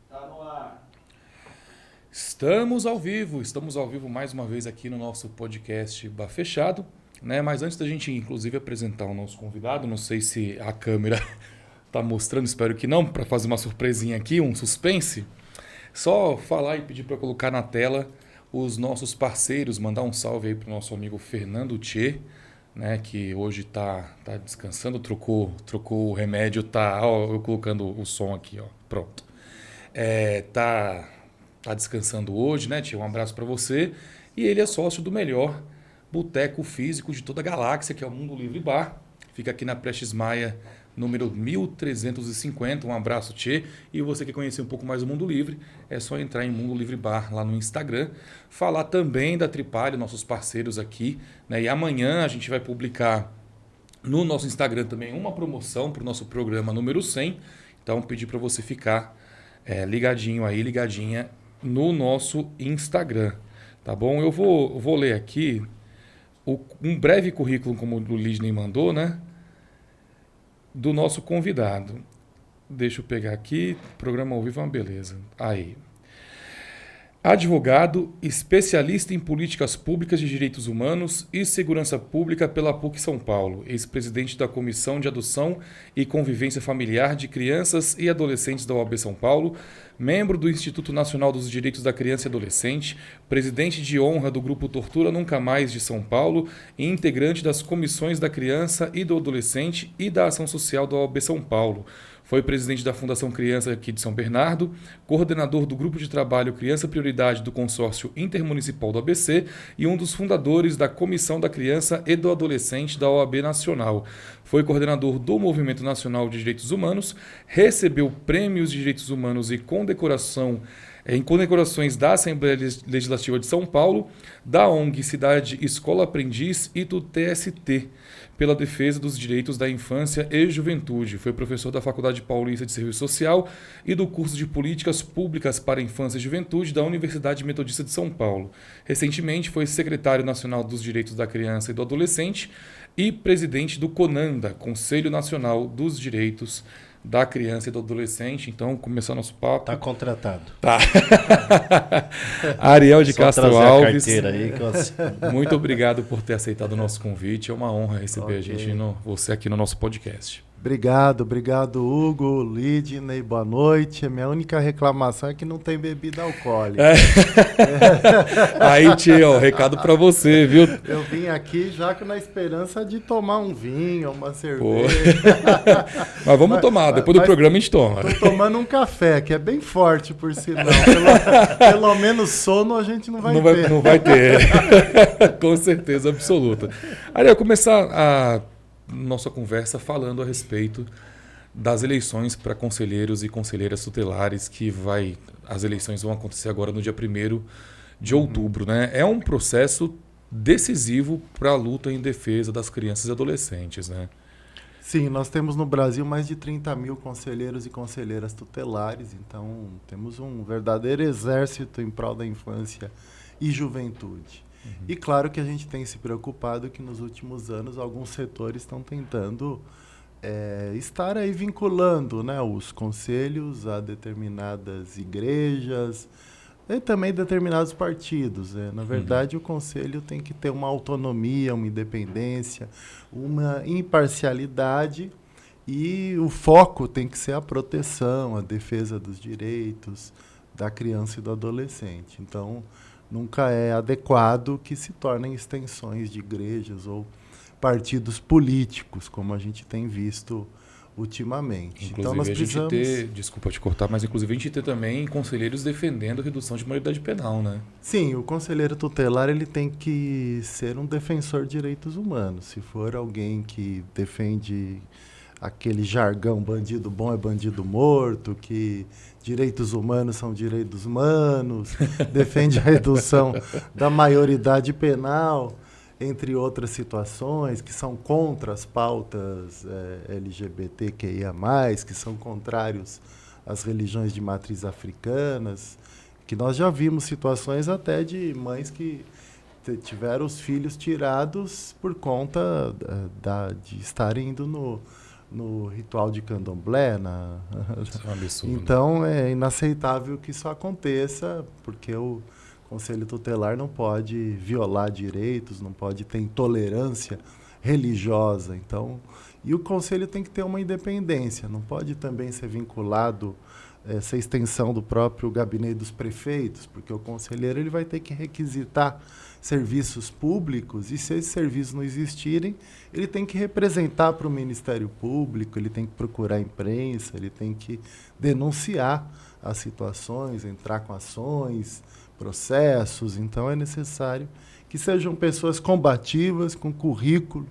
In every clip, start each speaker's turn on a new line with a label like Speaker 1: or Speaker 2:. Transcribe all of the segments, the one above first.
Speaker 1: Tá no ar.
Speaker 2: Estamos ao vivo mais uma vez aqui no nosso podcast Bar Fechado, né? Mas antes da gente, inclusive, apresentar o nosso convidado, não sei se a câmera está mostrando, espero que não, para fazer uma surpresinha aqui, um suspense. Só falar e pedir para colocar na tela os nossos parceiros, mandar um salve aí para o nosso amigo Fernando Tchê, né? Que hoje tá descansando, trocou o remédio, ó, eu colocando o som aqui, ó, pronto. Tá descansando hoje, né, tio? Um abraço para você. E ele é sócio do melhor boteco físico de toda a galáxia, que é o Mundo Livre Bar. Fica aqui na Prestes Maia, número 1350. Um abraço, tchê. E você que conhecer um pouco mais o Mundo Livre, é só entrar em Mundo Livre Bar lá no Instagram. Falar também da Tripalha, nossos parceiros aqui, né? E amanhã a gente vai publicar no nosso Instagram também uma promoção para o nosso programa número 100. Então, pedir para você ficar ligadinho aí, ligadinha no nosso Instagram, tá bom? Eu vou ler aqui um breve currículo, como o Lidney mandou, né? Do nosso convidado. Deixa eu pegar aqui, programa ao vivo é uma beleza. Aí. Advogado, especialista em políticas públicas de direitos humanos e segurança pública pela PUC São Paulo, ex-presidente da Comissão de Adoção e Convivência Familiar de Crianças e Adolescentes da OAB São Paulo, membro do Instituto Nacional dos Direitos da Criança e Adolescente, presidente de honra do Grupo Tortura Nunca Mais de São Paulo e integrante das comissões da Criança e do Adolescente e da Ação Social da OAB São Paulo. Foi presidente da Fundação Criança aqui de São Bernardo, coordenador do Grupo de Trabalho Criança Prioridade do Consórcio Intermunicipal do ABC e um dos fundadores da Comissão da Criança e do Adolescente da OAB Nacional. Foi coordenador do Movimento Nacional de Direitos Humanos, recebeu prêmios de direitos humanos e em condecorações da Assembleia Legislativa de São Paulo, da ONG Cidade Escola Aprendiz e do TST, pela defesa dos direitos da infância e juventude. Foi professor da Faculdade Paulista de Serviço Social e do curso de Políticas Públicas para a Infância e Juventude da Universidade Metodista de São Paulo. Recentemente foi secretário nacional dos Direitos da Criança e do Adolescente e presidente do CONANDA, Conselho Nacional dos Direitos da Criança e do Adolescente. Então, começar nosso papo.
Speaker 3: Tá contratado.
Speaker 2: Tá. Ariel de
Speaker 3: Só
Speaker 2: Castro
Speaker 3: trazer
Speaker 2: Alves.
Speaker 3: a carteira aí que eu assino.
Speaker 2: Muito obrigado por ter aceitado o nosso convite. É uma honra receber
Speaker 1: Ok.
Speaker 2: você aqui no nosso podcast.
Speaker 1: Obrigado, Hugo, Lidney, boa noite. A minha única reclamação é que não tem bebida alcoólica.
Speaker 2: Aí, tio, recado pra você, viu?
Speaker 1: Eu vim aqui já na esperança de tomar um vinho, uma cerveja.
Speaker 2: Mas vamos tomar, depois do programa a gente toma.
Speaker 1: Tô tomando um café, que é bem forte, por sinal. Pelo menos sono a gente não vai ter.
Speaker 2: Não vai ter. Com certeza absoluta. Ariel, começar a nossa conversa falando a respeito das eleições para conselheiros e conselheiras tutelares as eleições vão acontecer agora no dia 1º de outubro, né? É um processo decisivo para a luta em defesa das crianças e adolescentes, né?
Speaker 1: Sim, nós temos no Brasil mais de 30 mil conselheiros e conselheiras tutelares, então temos um verdadeiro exército em prol da infância e juventude. E claro que a gente tem se preocupado que nos últimos anos alguns setores estão tentando estar aí vinculando, né, os conselhos a determinadas igrejas e também determinados partidos. Na verdade, o conselho tem que ter uma autonomia, uma independência, uma imparcialidade e o foco tem que ser a proteção, a defesa dos direitos da criança e do adolescente. Então, nunca é adequado que se tornem extensões de igrejas ou partidos políticos, como a gente tem visto ultimamente.
Speaker 2: Inclusive,
Speaker 1: Então nós precisamos...
Speaker 2: desculpa te cortar, mas inclusive a gente tem também conselheiros defendendo a redução de maioridade penal, né?
Speaker 1: Sim, o conselheiro tutelar ele tem que ser um defensor de direitos humanos. Se for alguém que defende aquele jargão bandido bom é bandido morto, que direitos humanos são direitos humanos, defende a redução da maioridade penal, entre outras situações que são contra as pautas LGBTQIA+, que são contrários às religiões de matriz africanas, que nós já vimos situações até de mães que tiveram os filhos tirados por conta de estarem indo no ritual de candomblé.
Speaker 2: Isso é um absurdo.
Speaker 1: Então, é inaceitável que isso aconteça, porque o Conselho Tutelar não pode violar direitos, não pode ter intolerância religiosa. Então, e o Conselho tem que ter uma independência, não pode também ser vinculado, essa extensão do próprio gabinete dos prefeitos, porque o conselheiro ele vai ter que requisitar serviços públicos, e se esses serviços não existirem, ele tem que representar para o Ministério Público, ele tem que procurar a imprensa, ele tem que denunciar as situações, entrar com ações, processos. Então é necessário que sejam pessoas combativas, com currículo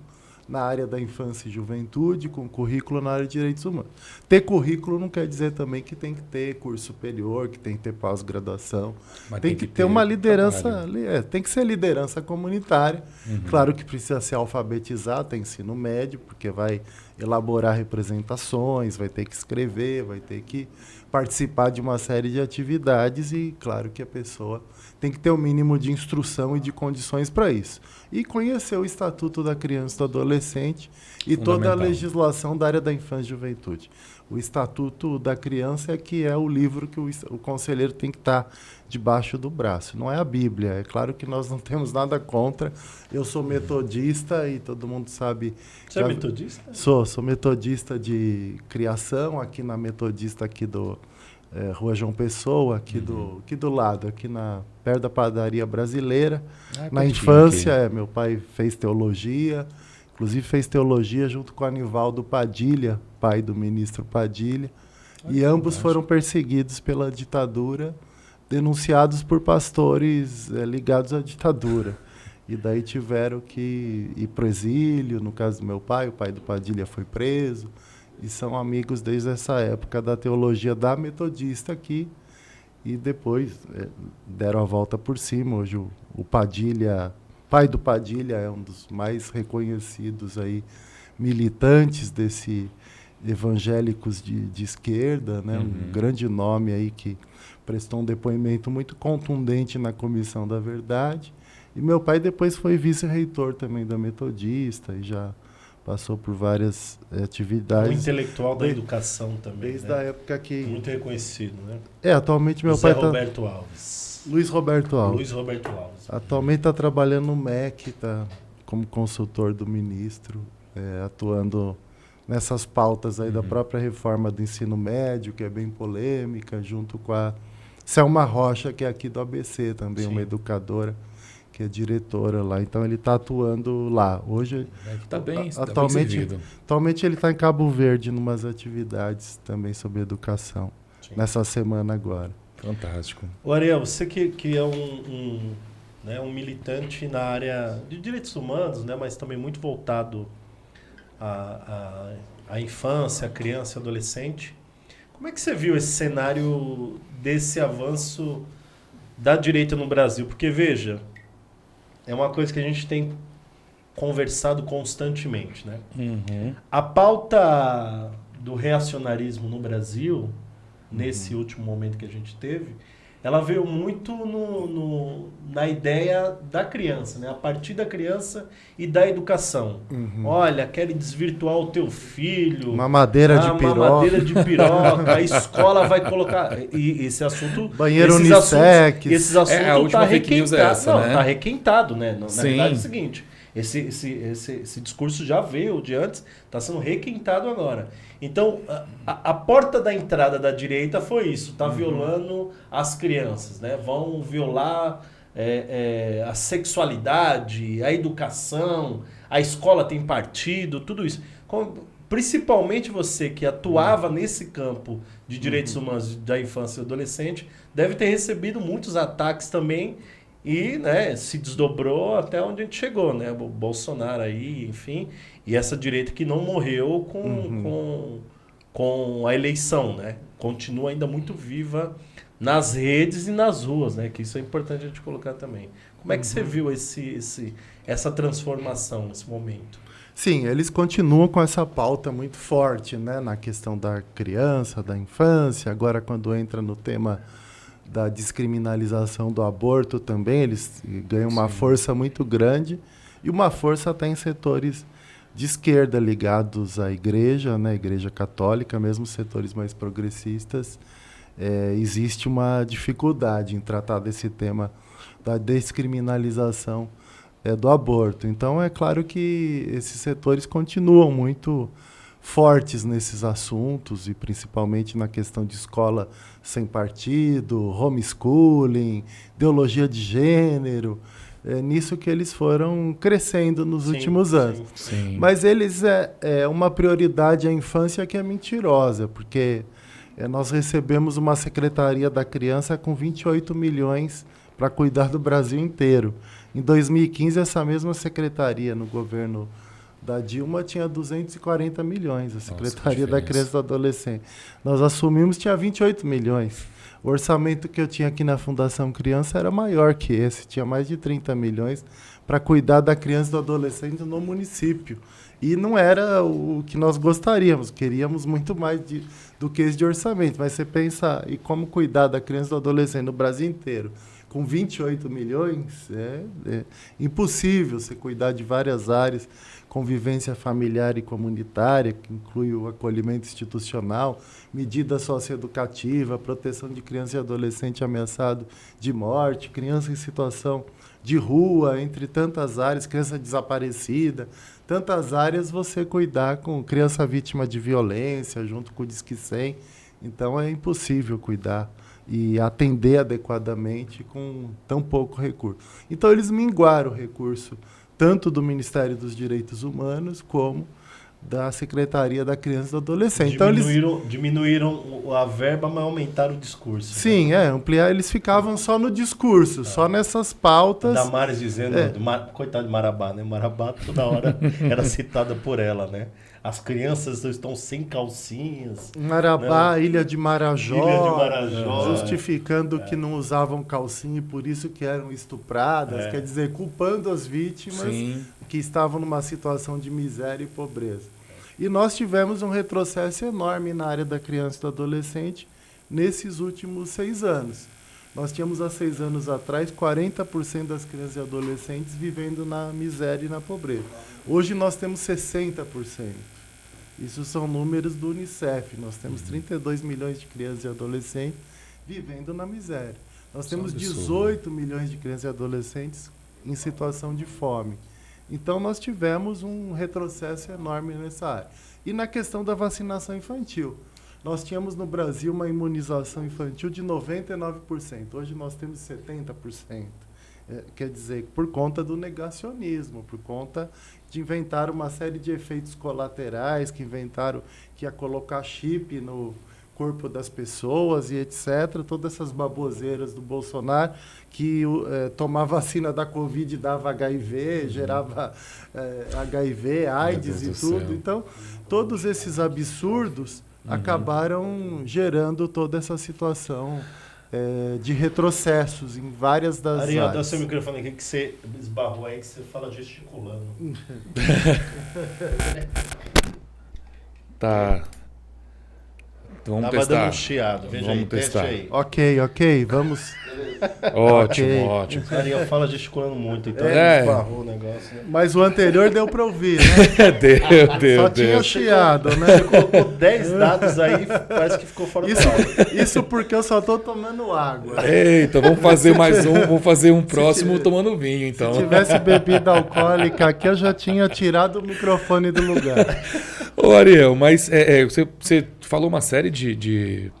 Speaker 1: na área da infância e juventude, com currículo na área de direitos humanos. Ter currículo não quer dizer também que tem que ter curso superior, que tem que ter pós-graduação. Tem que ter uma liderança, tem que ser liderança comunitária. Claro que precisa ser alfabetizado, tem ensino médio, porque vai elaborar representações, vai ter que escrever, vai ter que participar de uma série de atividades, e claro que a pessoa tem que ter o mínimo de instrução e de condições para isso. E conhecer o Estatuto da Criança e do Adolescente e toda a legislação da área da infância e juventude. O Estatuto da Criança é que é o livro que o conselheiro tem que estar debaixo do braço. Não é a Bíblia. É claro que nós não temos nada contra. Eu sou metodista e todo mundo sabe...
Speaker 3: Você é metodista?
Speaker 1: Sou metodista de criação, aqui na Metodista aqui do Rua João Pessoa, aqui do lado, aqui perto da Padaria Brasileira. Na infância, meu pai fez teologia, inclusive fez teologia junto com Anivaldo Padilha, pai do ministro Padilha, e ambos foram perseguidos pela ditadura, denunciados por pastores ligados à ditadura. E daí tiveram que ir para o exílio. No caso do meu pai, o pai do Padilha foi preso, e são amigos desde essa época da teologia da Metodista aqui, e depois deram a volta por cima. Hoje o Padilha, pai do Padilha, é um dos mais reconhecidos aí, militantes desse evangélicos de esquerda, né? Um grande nome aí que prestou um depoimento muito contundente na Comissão da Verdade. E meu pai depois foi vice-reitor também da Metodista e já passou por várias atividades.
Speaker 3: Um intelectual da educação também,
Speaker 1: desde
Speaker 3: né?
Speaker 1: a época que...
Speaker 3: Muito reconhecido, né?
Speaker 1: Atualmente meu pai
Speaker 3: Roberto Alves.
Speaker 1: Luiz Roberto Alves.
Speaker 3: Luiz Roberto Alves.
Speaker 1: Atualmente está trabalhando no MEC, está como consultor do ministro, atuando nessas pautas aí da própria reforma do ensino médio, que é bem polêmica, junto com a Selma Rocha, que é aqui do ABC também, uma educadora, que é diretora lá. Então ele está atuando lá. Hoje, atualmente ele está em Cabo Verde, em umas atividades também sobre educação, nessa semana agora.
Speaker 2: Fantástico.
Speaker 3: O Ariel, você que é um militante na área de direitos humanos, né, mas também muito voltado à infância, à criança e adolescente, como é que você viu esse cenário desse avanço da direita no Brasil? Porque, veja, é uma coisa que a gente tem conversado constantemente, né? A pauta do reacionarismo no Brasil, nesse último momento que a gente teve, ela veio muito na ideia da criança, né? A partir da criança e da educação. Olha, querem desvirtuar o teu filho.
Speaker 1: Mamadeira de piroca.
Speaker 3: Mamadeira de piroca. A escola vai colocar... E esse assunto...
Speaker 1: Banheiro unissex.
Speaker 3: Esses assuntos
Speaker 2: a última fake news é essa, né?
Speaker 3: Tá requentado, né? Na verdade é o seguinte... Esse discurso já veio de antes, está sendo requentado agora. Então, a porta da entrada da direita foi isso, está violando as crianças, né? Vão violar a sexualidade, a educação, a escola tem partido, tudo isso. Principalmente você que atuava nesse campo de direitos humanos da infância e adolescente, deve ter recebido muitos ataques também. E, né, se desdobrou até onde a gente chegou, né? O Bolsonaro aí, enfim. E essa direita que não morreu com a eleição, né? Continua ainda muito viva nas redes e nas ruas, né? Que isso é importante a gente colocar também. Como é que você viu essa transformação nesse momento?
Speaker 1: Sim, eles continuam com essa pauta muito forte, né? Na questão da criança, da infância. Agora, quando entra no tema da descriminalização do aborto também, eles ganham uma força muito grande, e uma força até em setores de esquerda ligados à igreja, né, igreja católica, mesmo setores mais progressistas, existe uma dificuldade em tratar desse tema da descriminalização do aborto. Então, é claro que esses setores continuam muito fortes nesses assuntos, e principalmente na questão de escola sem partido, homeschooling, ideologia de gênero. É nisso que eles foram crescendo nos últimos anos.
Speaker 2: Sim.
Speaker 1: Mas eles uma prioridade à infância que é mentirosa, porque nós recebemos uma Secretaria da Criança com 28 milhões para cuidar do Brasil inteiro. Em 2015, essa mesma secretaria no governo da Dilma tinha 240 milhões, a Secretaria da Criança e do Adolescente. Nós assumimos, tinha 28 milhões. O orçamento que eu tinha aqui na Fundação Criança era maior que esse, tinha mais de 30 milhões para cuidar da criança e do adolescente no município. E não era o que nós gostaríamos, queríamos muito mais do que esse de orçamento. Mas você pensa, e como cuidar da criança e do adolescente no Brasil inteiro? Com 28 milhões, é impossível você cuidar de várias áreas, convivência familiar e comunitária, que inclui o acolhimento institucional, medida socioeducativa, proteção de criança e adolescente ameaçado de morte, criança em situação de rua, entre tantas áreas, criança desaparecida, tantas áreas você cuidar com criança vítima de violência, junto com o Disque 100. Então é impossível cuidar e atender adequadamente com tão pouco recurso. Então eles minguaram o recurso tanto do Ministério dos Direitos Humanos como da Secretaria da Criança e do Adolescente.
Speaker 3: Diminuíram a verba, mas aumentaram o discurso.
Speaker 1: Sim, ampliar. Eles ficavam só no discurso, só nessas pautas.
Speaker 3: Damares dizendo, coitado de Marabá, né? Marabá toda hora era citada por ela, né? As crianças estão sem calcinhas.
Speaker 1: Marabá, né? Ilha de Marajó, justificando
Speaker 3: né?
Speaker 1: que não usavam calcinha e por isso que eram estupradas, quer dizer, culpando as vítimas que estavam numa situação de miséria e pobreza. E nós tivemos um retrocesso enorme na área da criança e do adolescente nesses últimos 6 anos. Nós tínhamos há 6 anos atrás 40% das crianças e adolescentes vivendo na miséria e na pobreza. Hoje nós temos 60%. Isso são números do Unicef. Nós temos 32 milhões de crianças e adolescentes vivendo na miséria. Nós temos 18 milhões de crianças e adolescentes em situação de fome. Então, nós tivemos um retrocesso enorme nessa área. E na questão da vacinação infantil, nós tínhamos no Brasil uma imunização infantil de 99%. Hoje nós temos 70%. Quer dizer, por conta do negacionismo, por conta de inventar uma série de efeitos colaterais, que inventaram que ia colocar chip no corpo das pessoas e etc. Todas essas baboseiras do Bolsonaro, que tomar vacina da Covid dava HIV, gerava HIV, AIDS e tudo. Então, todos esses absurdos acabaram gerando toda essa situação de retrocessos em várias das áreas.
Speaker 3: Ariel, dá o seu microfone aqui que você esbarrou aí, que você fala gesticulando.
Speaker 2: Tá. Então vamos testar.
Speaker 3: Dando um chiado. Veja
Speaker 2: vamos
Speaker 3: aí,
Speaker 2: testar.
Speaker 3: Aí.
Speaker 1: Ok, vamos.
Speaker 2: Ótimo.
Speaker 3: Ariel fala gesticulando muito, então esbarrou o negócio. Né?
Speaker 1: Mas o anterior deu para ouvir, né?
Speaker 2: Deu.
Speaker 1: Só tinha chiado, né?
Speaker 3: Você colocou 10 dados aí, parece que ficou fora do ar.
Speaker 1: Isso porque eu só tô tomando água.
Speaker 2: Eita, vamos fazer mais um, vamos fazer um próximo tomando vinho, então.
Speaker 1: Se tivesse bebida alcoólica aqui, eu já tinha tirado o microfone do lugar.
Speaker 2: Ô Ariel, mas você falou uma série de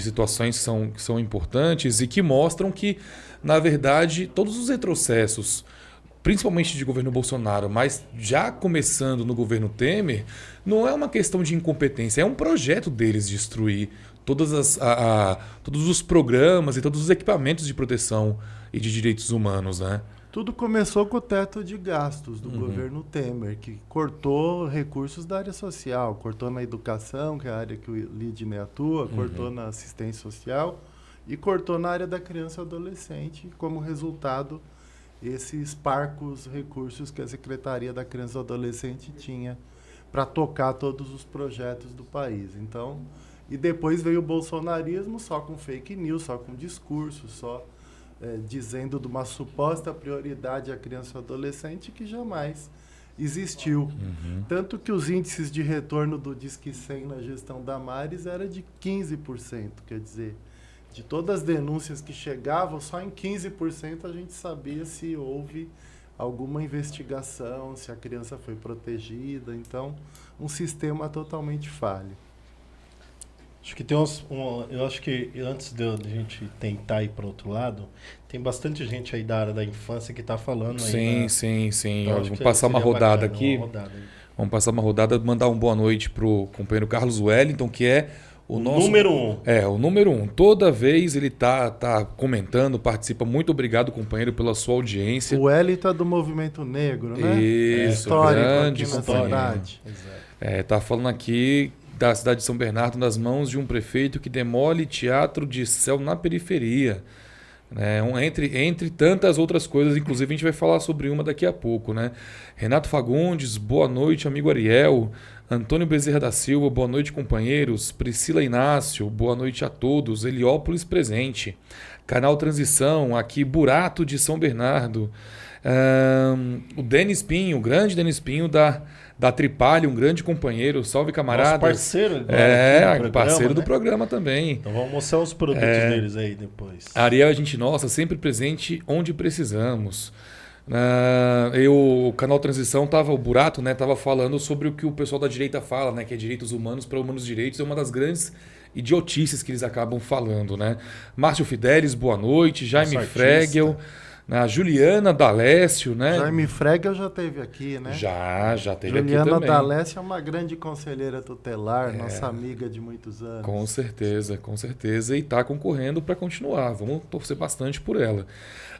Speaker 2: situações que são importantes e que mostram que, na verdade, todos os retrocessos, principalmente de governo Bolsonaro, mas já começando no governo Temer, não é uma questão de incompetência, é um projeto deles destruir todos os programas e todos os equipamentos de proteção e de direitos humanos, né?
Speaker 1: Tudo começou com o teto de gastos do governo Temer, que cortou recursos da área social, cortou na educação, que é a área que o Lidney atua, cortou na assistência social e cortou na área da criança e adolescente, como resultado, esses parcos recursos que a Secretaria da Criança e Adolescente tinha para tocar todos os projetos do país. Então, e depois veio o bolsonarismo só com fake news, só com discurso, só dizendo de uma suposta prioridade à criança e adolescente que jamais existiu. Tanto que os índices de retorno do Disque 100 na gestão Damares era de 15%. Quer dizer, de todas as denúncias que chegavam, só em 15% a gente sabia se houve alguma investigação, se a criança foi protegida. Então, um sistema totalmente falho.
Speaker 3: Acho que tem eu acho que antes de a gente tentar ir para outro lado, tem bastante gente aí da área da infância que está falando aí.
Speaker 2: Sim.
Speaker 3: Então,
Speaker 2: Vamos passar uma rodada
Speaker 3: bacana,
Speaker 2: aqui. Vamos passar uma rodada, mandar uma boa noite pro companheiro Carlos Wellington, que é o nosso
Speaker 3: número 1.
Speaker 2: O número 1. Toda vez ele tá comentando, participa. Muito obrigado, companheiro, pela sua audiência.
Speaker 1: O Wellington é do Movimento Negro, né?
Speaker 2: Isso,
Speaker 1: histórico
Speaker 2: grande
Speaker 1: aqui na
Speaker 2: companheiro.
Speaker 1: cidade.
Speaker 2: Tá falando aqui da cidade de São Bernardo nas mãos de um prefeito que demole teatro de céu na periferia. Entre tantas outras coisas, inclusive a gente vai falar sobre uma daqui a pouco, né? Renato Fagundes, boa noite, amigo Ariel. Antônio Bezerra da Silva, boa noite, companheiros. Priscila Inácio, boa noite a todos. Heliópolis presente. Canal Transição, aqui Burato de São Bernardo. O Denis Pinho, o grande Denis Pinho da Tripalha, um grande companheiro. Salve, camarada.
Speaker 3: Nosso parceiro agora
Speaker 2: parceiro do
Speaker 3: né?
Speaker 2: programa também.
Speaker 3: Então vamos mostrar os produtos deles aí depois.
Speaker 2: Ariel, a gente nossa, sempre presente onde precisamos. O Canal Transição o Burato, né, tava falando sobre o que o pessoal da direita fala, né, que é direitos humanos para humanos direitos, é uma das grandes idiotices que eles acabam falando, né? Márcio Fidelis, boa noite. Jaime Fregel, a Juliana D'Alessio, né?
Speaker 1: Jaime Fregel já esteve aqui, né?
Speaker 2: Já teve
Speaker 1: Juliana
Speaker 2: aqui também.
Speaker 1: D'Alessio é uma grande conselheira tutelar, nossa amiga de muitos anos.
Speaker 2: Com certeza. E está concorrendo para continuar. Vamos torcer bastante por ela.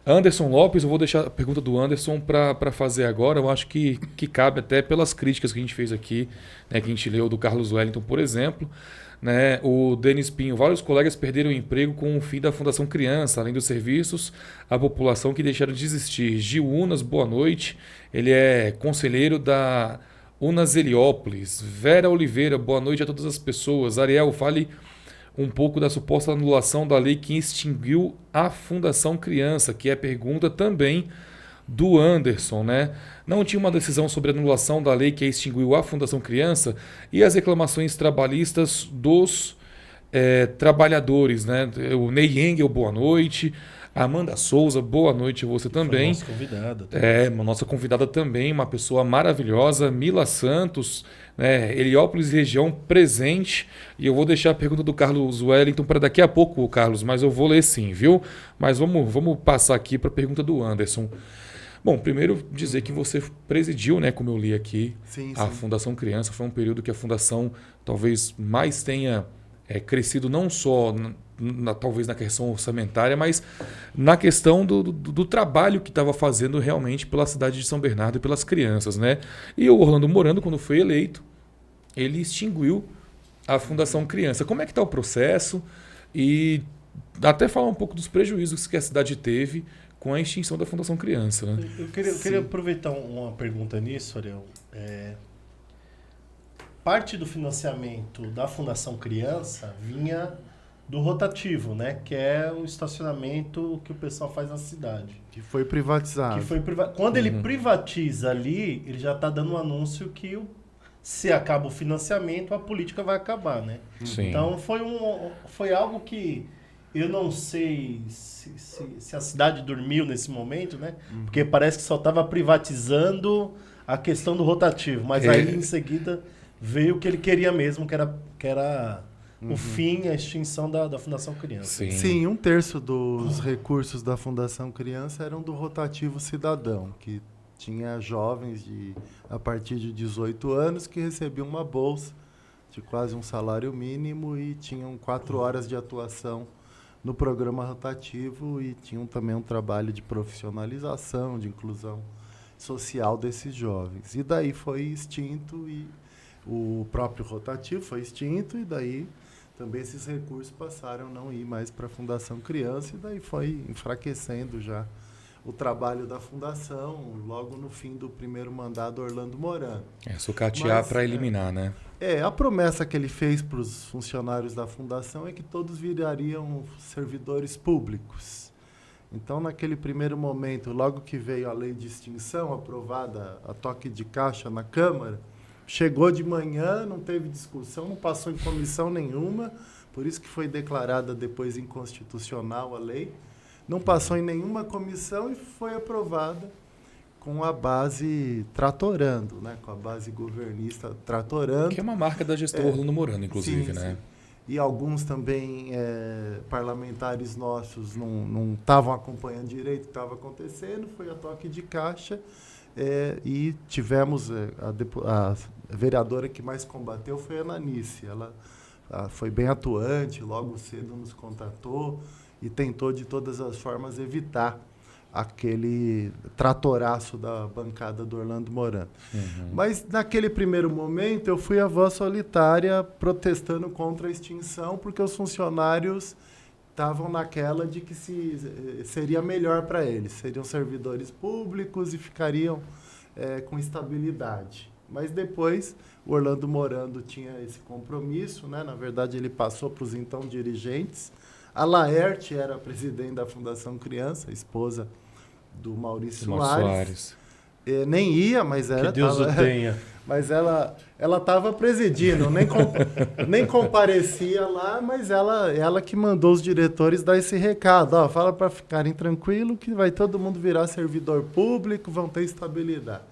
Speaker 2: Anderson Lopes, eu vou deixar a pergunta do Anderson para fazer agora. Eu acho que cabe até pelas críticas que a gente fez aqui, né, que a gente leu do Carlos Wellington, por exemplo. Né, o Denis Pinho, vários colegas perderam o emprego com o fim da Fundação Criança, além dos serviços à população que deixaram de existir. Gil Unas, boa noite. Ele é conselheiro da Unas Heliópolis. Vera Oliveira, boa noite a todas as pessoas. Ariel, fale um pouco da suposta anulação da lei que extinguiu a Fundação Criança, que é a pergunta também do Anderson, né? Não tinha uma decisão sobre a anulação da lei que extinguiu a Fundação Criança e as reclamações trabalhistas dos trabalhadores, né? O Ney Engel, boa noite. Amanda Souza, boa noite a você também.
Speaker 3: Nossa convidada.
Speaker 2: Uma nossa convidada também, uma pessoa maravilhosa. Mila Santos, né? Heliópolis região presente. E eu vou deixar a pergunta do Carlos Wellington para daqui a pouco, Carlos, mas eu vou ler sim, viu? Mas vamos passar aqui para a pergunta do Anderson. Bom, primeiro dizer que você presidiu, né, como eu li aqui, a Fundação Criança. Foi um período que a Fundação talvez mais tenha crescido, não só talvez na questão orçamentária, mas na questão do trabalho que estava fazendo realmente pela cidade de São Bernardo e pelas crianças, né? E o Orlando Morando, quando foi eleito, ele extinguiu a Fundação Criança. Como é que está o processo? E até falar um pouco dos prejuízos que a cidade teve com a extinção da Fundação Criança, né?
Speaker 3: Eu queria aproveitar uma pergunta nisso, Ariel. Parte do financiamento da Fundação Criança vinha do rotativo, né? Que é o estacionamento que o pessoal faz na cidade.
Speaker 1: Que foi privatizado.
Speaker 3: Quando ele privatiza ali, ele já está dando um anúncio que se acaba o financiamento, a política vai acabar, né?
Speaker 2: Sim.
Speaker 3: Então foi algo que eu não sei se a cidade dormiu nesse momento, né? Porque parece que só estava privatizando a questão do rotativo, mas aí em seguida veio o que ele queria mesmo, que era o fim, a extinção da Fundação Criança.
Speaker 1: Sim, 1/3 dos recursos da Fundação Criança eram do rotativo cidadão, que tinha jovens a partir de 18 anos que recebiam uma bolsa de quase um salário mínimo e tinham 4 horas de atuação no programa rotativo e tinham também um trabalho de profissionalização, de inclusão social desses jovens. E daí foi extinto e o próprio rotativo foi extinto e daí também esses recursos passaram a não ir mais para a Fundação Criança e daí foi enfraquecendo já o trabalho da Fundação, logo no fim do primeiro mandato do Orlando Morando.
Speaker 2: Sucatear para eliminar, né?
Speaker 1: A promessa que ele fez para os funcionários da Fundação é que todos virariam servidores públicos. Então, naquele primeiro momento, logo que veio a lei de extinção, aprovada a toque de caixa na Câmara, chegou de manhã, não teve discussão, não passou em comissão nenhuma, por isso que foi declarada depois inconstitucional a lei. Não passou em nenhuma comissão e foi aprovada com a base tratorando, né? Com a base governista tratorando.
Speaker 2: Que é uma marca da gestão Orlando Morando, inclusive,
Speaker 1: sim,
Speaker 2: né?
Speaker 1: Sim. E alguns também parlamentares nossos não estavam acompanhando direito o que estava acontecendo, foi a toque de caixa e tivemos a vereadora que mais combateu foi a Ananice. Ela foi bem atuante, logo cedo nos contatou e tentou de todas as formas evitar aquele tratoraço da bancada do Orlando Morando. Uhum. Mas, naquele primeiro momento, eu fui a voz solitária protestando contra a extinção, porque os funcionários estavam naquela de que seria melhor para eles. Seriam servidores públicos e ficariam com estabilidade. Mas depois, o Orlando Morando tinha esse compromisso, né? Na verdade, ele passou para os então dirigentes. A Laerte era a presidente da Fundação Criança, esposa do Maurício Soares. Nem ia, mas era...
Speaker 3: Que Deus o tenha.
Speaker 1: Mas ela estava presidindo, nem comparecia lá, mas ela que mandou os diretores dar esse recado. Ó, fala para ficarem tranquilos que vai todo mundo virar servidor público, vão ter estabilidade.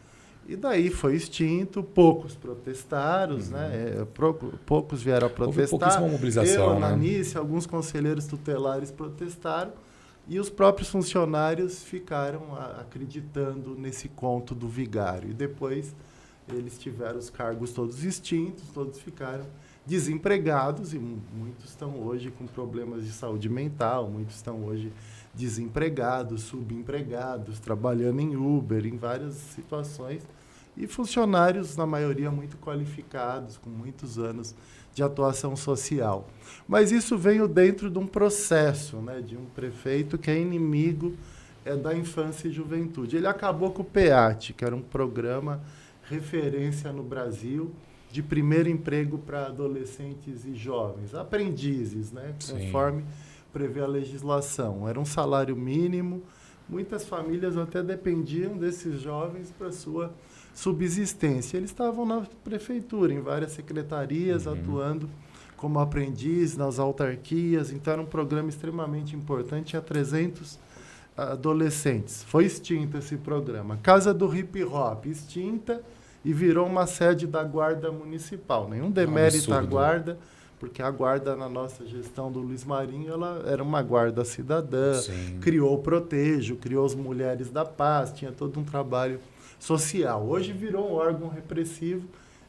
Speaker 1: E daí foi extinto, poucos protestaram, né? Poucos vieram a protestar.
Speaker 2: Houve pouquíssima mobilização,
Speaker 1: eu, Ananice, alguns conselheiros tutelares protestaram e os próprios funcionários ficaram acreditando nesse conto do vigário. E depois eles tiveram os cargos todos extintos, todos ficaram desempregados e muitos estão hoje com problemas de saúde mental, muitos estão hoje desempregados, subempregados, trabalhando em Uber, em várias situações, e funcionários, na maioria, muito qualificados, com muitos anos de atuação social. Mas isso veio dentro de um processo, né, de um prefeito que é inimigo da infância e juventude. Ele acabou com o PEAT, que era um programa referência no Brasil de primeiro emprego para adolescentes e jovens, aprendizes, né, conforme prevê a legislação. Era um salário mínimo, muitas famílias até dependiam desses jovens para sua subsistência. Eles estavam na prefeitura, em várias secretarias, atuando como aprendiz nas autarquias, então era um programa extremamente importante, tinha 300 adolescentes. Foi extinto esse programa. Casa do Hip Hop, extinta e virou uma sede da Guarda Municipal. Nenhum demérito à Guarda, porque a guarda na nossa gestão do Luiz Marinho, ela era uma guarda cidadã, criou o Protejo, criou as Mulheres da Paz, tinha todo um trabalho social. Hoje virou um órgão repressivo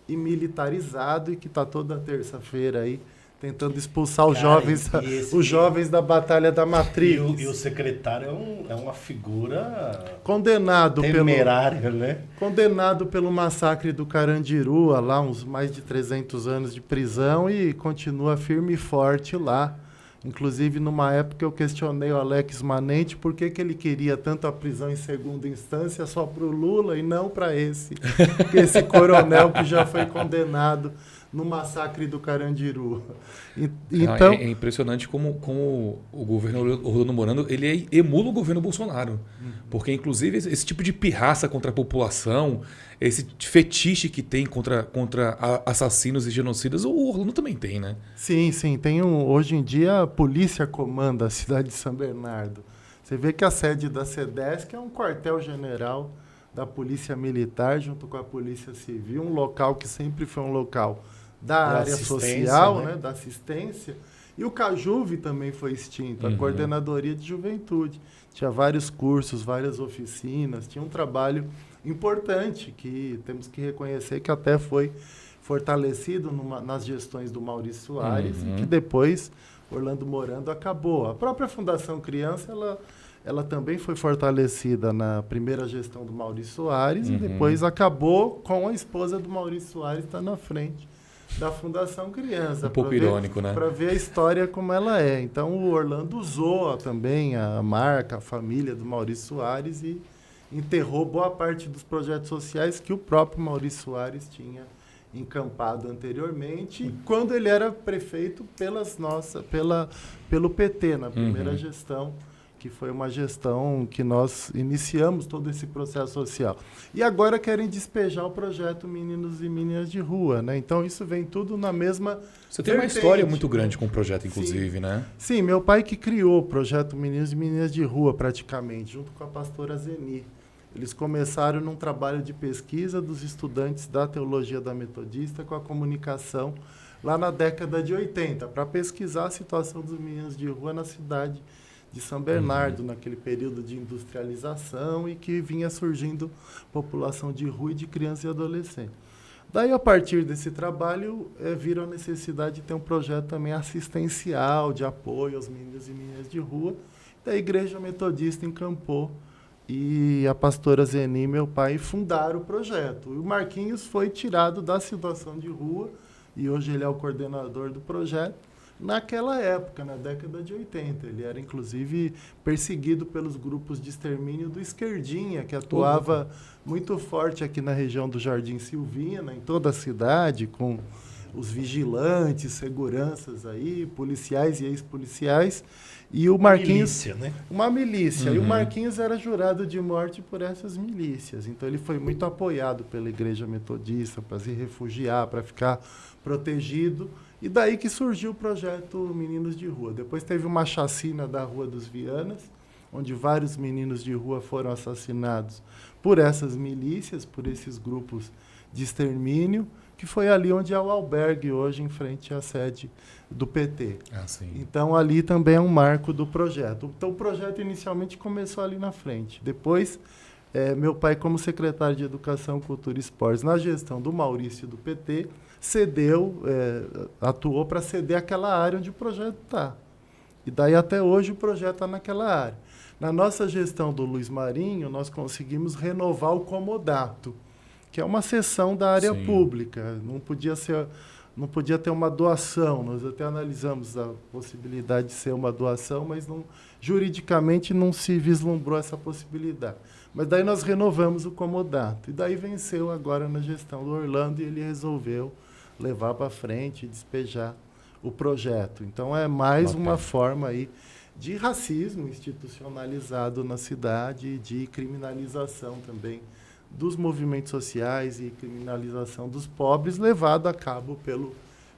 Speaker 1: e militarizado e que está toda terça-feira aí tentando expulsar os jovens da Batalha da Matriz.
Speaker 3: E o secretário é uma figura
Speaker 1: condenado
Speaker 3: temerária, né?
Speaker 1: Condenado pelo massacre do Carandiru, lá uns mais de 300 anos de prisão e continua firme e forte lá. Inclusive, numa época eu questionei o Alex Manente por que ele queria tanto a prisão em segunda instância só para o Lula e não para esse coronel que já foi condenado no massacre do Carandiru.
Speaker 2: Então, é impressionante como o governo Orlando Morando ele emula o governo Bolsonaro. Porque, inclusive, esse tipo de pirraça contra a população, esse fetiche que tem contra assassinos e genocidas, o Orlando também tem, né?
Speaker 1: Sim. Hoje em dia, a polícia comanda a cidade de São Bernardo. Você vê que a sede da SEDESC é um quartel-general da Polícia Militar junto com a Polícia Civil, um local que sempre foi um local da área social, né? Da assistência. E o Cajuve também foi extinto, a Coordenadoria de Juventude. Tinha vários cursos, várias oficinas, tinha um trabalho importante que temos que reconhecer que até foi fortalecido nas gestões do Maurício Soares e que depois Orlando Morando acabou. A própria Fundação Criança, ela também foi fortalecida na primeira gestão do Maurício Soares e depois acabou com a esposa do Maurício Soares estar na frente da Fundação Criança.
Speaker 2: Um pouco irônico, né?
Speaker 1: Para ver a história como ela é. Então, o Orlando usou também a marca, a família do Maurício Soares e enterrou boa parte dos projetos sociais que o próprio Maurício Soares tinha encampado anteriormente, quando ele era prefeito pelo PT, na primeira gestão, que foi uma gestão que nós iniciamos todo esse processo social. E agora querem despejar o projeto Meninos e Meninas de Rua, né? Então isso vem tudo na mesma
Speaker 2: Você tem uma história muito grande com o projeto, inclusive, né?
Speaker 1: Sim, meu pai que criou o projeto Meninos e Meninas de Rua, praticamente, junto com a pastora Zeni. Eles começaram num trabalho de pesquisa dos estudantes da Teologia da Metodista com a comunicação lá na década de 80, para pesquisar a situação dos meninos de rua na cidade de São Bernardo, naquele período de industrialização e que vinha surgindo população de rua e de criança e adolescente. Daí, a partir desse trabalho, viram a necessidade de ter um projeto também assistencial, de apoio aos meninos e meninas de rua. Da Igreja Metodista encampou e a pastora Zeni, meu pai, fundaram o projeto. E o Marquinhos foi tirado da situação de rua e hoje ele é o coordenador do projeto. Naquela época, na década de 80, ele era inclusive perseguido pelos grupos de extermínio do Esquerdinha, que atuava muito forte aqui na região do Jardim Silvina, em toda a cidade, com os vigilantes, seguranças aí, policiais e ex-policiais. E o Marquinhos,
Speaker 3: milícia, né?
Speaker 1: Uma milícia. E o Marquinhos era jurado de morte por essas milícias. Então ele foi muito apoiado pela Igreja Metodista para se refugiar, para ficar protegido. E daí que surgiu o projeto Meninos de Rua. Depois teve uma chacina da Rua dos Vianas, onde vários meninos de rua foram assassinados por essas milícias, por esses grupos de extermínio, que foi ali onde é o albergue hoje, em frente à sede do PT.
Speaker 2: Ah, sim.
Speaker 1: Então, ali também é um marco do projeto. Então, o projeto inicialmente começou ali na frente. Depois, meu pai, como secretário de Educação, Cultura e Esportes, na gestão do Maurício do PT, atuou para ceder aquela área onde o projeto está. E daí, até hoje, o projeto está naquela área. Na nossa gestão do Luiz Marinho, nós conseguimos renovar o comodato, que é uma seção da área pública. Não podia ter uma doação. Nós até analisamos a possibilidade de ser uma doação, mas juridicamente não se vislumbrou essa possibilidade. Mas daí nós renovamos o comodato. E daí venceu agora na gestão do Orlando e ele resolveu levar para frente e despejar o projeto. Então é mais uma forma aí de racismo institucionalizado na cidade, de criminalização também dos movimentos sociais e criminalização dos pobres, levado a cabo pelo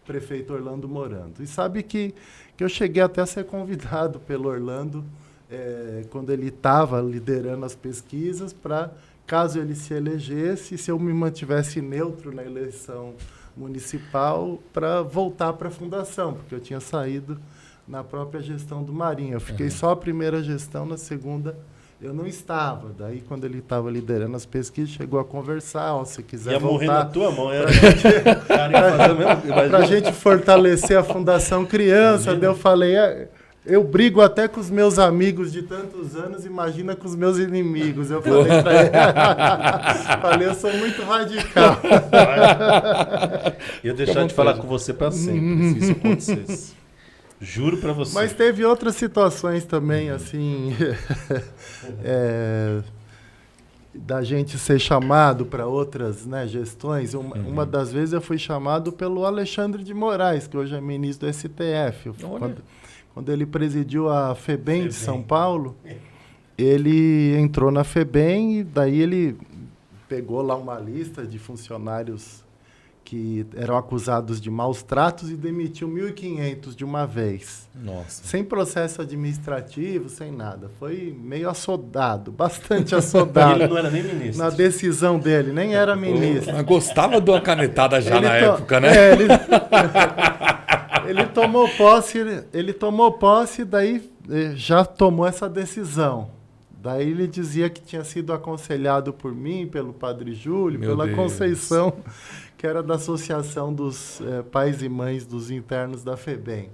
Speaker 1: prefeito Orlando Morando. E sabe que eu cheguei até a ser convidado pelo Orlando, quando ele estava liderando as pesquisas, para, caso ele se elegesse, se eu me mantivesse neutro na eleição municipal, para voltar para a fundação, porque eu tinha saído na própria gestão do Marinho. Eu fiquei só a primeira gestão, na segunda eu não estava. Daí, quando ele estava liderando as pesquisas, chegou a conversar, se quiser
Speaker 3: ia
Speaker 1: voltar...
Speaker 3: morrer na tua mão.
Speaker 1: Para a gente fortalecer a Fundação Criança. Daí eu falei, eu brigo até com os meus amigos de tantos anos, imagina com os meus inimigos. Eu falei para ele, falei, eu sou muito radical.
Speaker 3: Ia deixar de falar com você para sempre, se isso acontecesse. Juro para você.
Speaker 1: Mas teve outras situações também, assim, da gente ser chamado para outras, né, gestões. Uma das vezes eu fui chamado pelo Alexandre de Moraes, que hoje é ministro do STF. Quando ele presidiu a FEBEM de São Paulo, ele entrou na FEBEM e daí ele pegou lá uma lista de funcionários que eram acusados de maus tratos e demitiu 1.500 de uma vez.
Speaker 2: Nossa.
Speaker 1: Sem processo administrativo, sem nada. Foi meio assodado, bastante assodado.
Speaker 3: Ele não era nem ministro.
Speaker 1: Na decisão dele, nem era ministro.
Speaker 2: Mas gostava de uma canetada já na época, né?
Speaker 1: Ele tomou posse, daí já tomou essa decisão. Daí ele dizia que tinha sido aconselhado por mim, pelo Padre Júlio, pela Conceição, que era da Associação dos Pais e Mães dos Internos da FEBEM.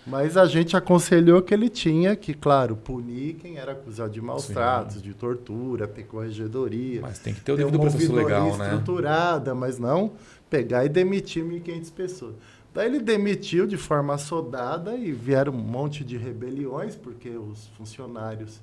Speaker 1: Mas a gente aconselhou que ele tinha que, claro, punir quem era acusado de maus tratos, de tortura, ter corregedoria.
Speaker 2: Mas tem que ter o devido processo legal, né?
Speaker 1: Estruturada, mas não pegar e demitir 1.500 pessoas. Daí ele demitiu de forma assodada e vieram um monte de rebeliões, porque os funcionários...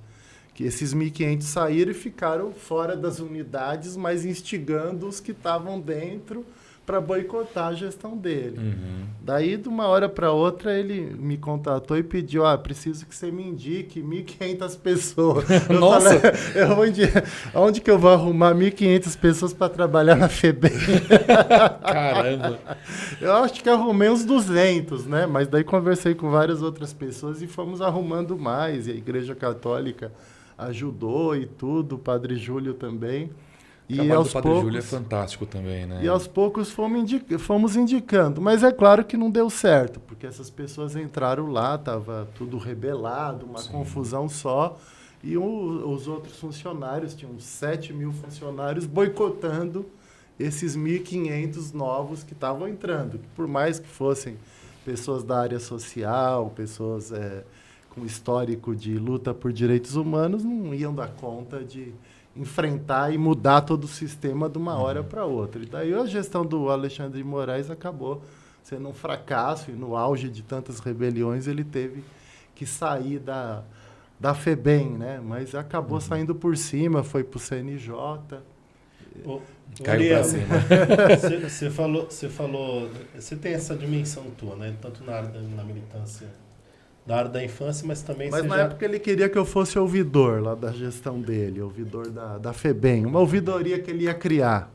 Speaker 1: que esses 1.500 saíram e ficaram fora das unidades, mas instigando os que estavam dentro para boicotar a gestão dele. Daí, de uma hora para outra, ele me contatou e pediu, preciso que você me indique 1.500 pessoas.
Speaker 2: Nossa!
Speaker 1: Onde que eu vou arrumar 1.500 pessoas para trabalhar na FEBEM?
Speaker 2: Caramba!
Speaker 1: Eu acho que arrumei uns 200, né? Mas daí conversei com várias outras pessoas e fomos arrumando mais. E a Igreja Católica ajudou e tudo, o Padre Júlio também.
Speaker 2: O trabalho do Padre Júlio é fantástico também, né?
Speaker 1: E aos poucos fomos indicando. Mas é claro que não deu certo, porque essas pessoas entraram lá, estava tudo rebelado, uma confusão só. E os outros funcionários, tinham 7.000 funcionários boicotando esses 1.500 novos que estavam entrando. Por mais que fossem pessoas da área social, pessoas com histórico de luta por direitos humanos, não iam dar conta de enfrentar e mudar todo o sistema de uma hora para outra. E daí a gestão do Alexandre de Moraes acabou sendo um fracasso, e no auge de tantas rebeliões ele teve que sair da FEBEM, né? Mas acabou saindo por cima, foi para o CNJ.
Speaker 2: Caiu para cima.
Speaker 3: Você tem essa dimensão tua, né? Tanto na militância da área da infância, mas também...
Speaker 1: Mas na época ele queria que eu fosse ouvidor lá da gestão dele, ouvidor da FEBEM, uma ouvidoria que ele ia criar.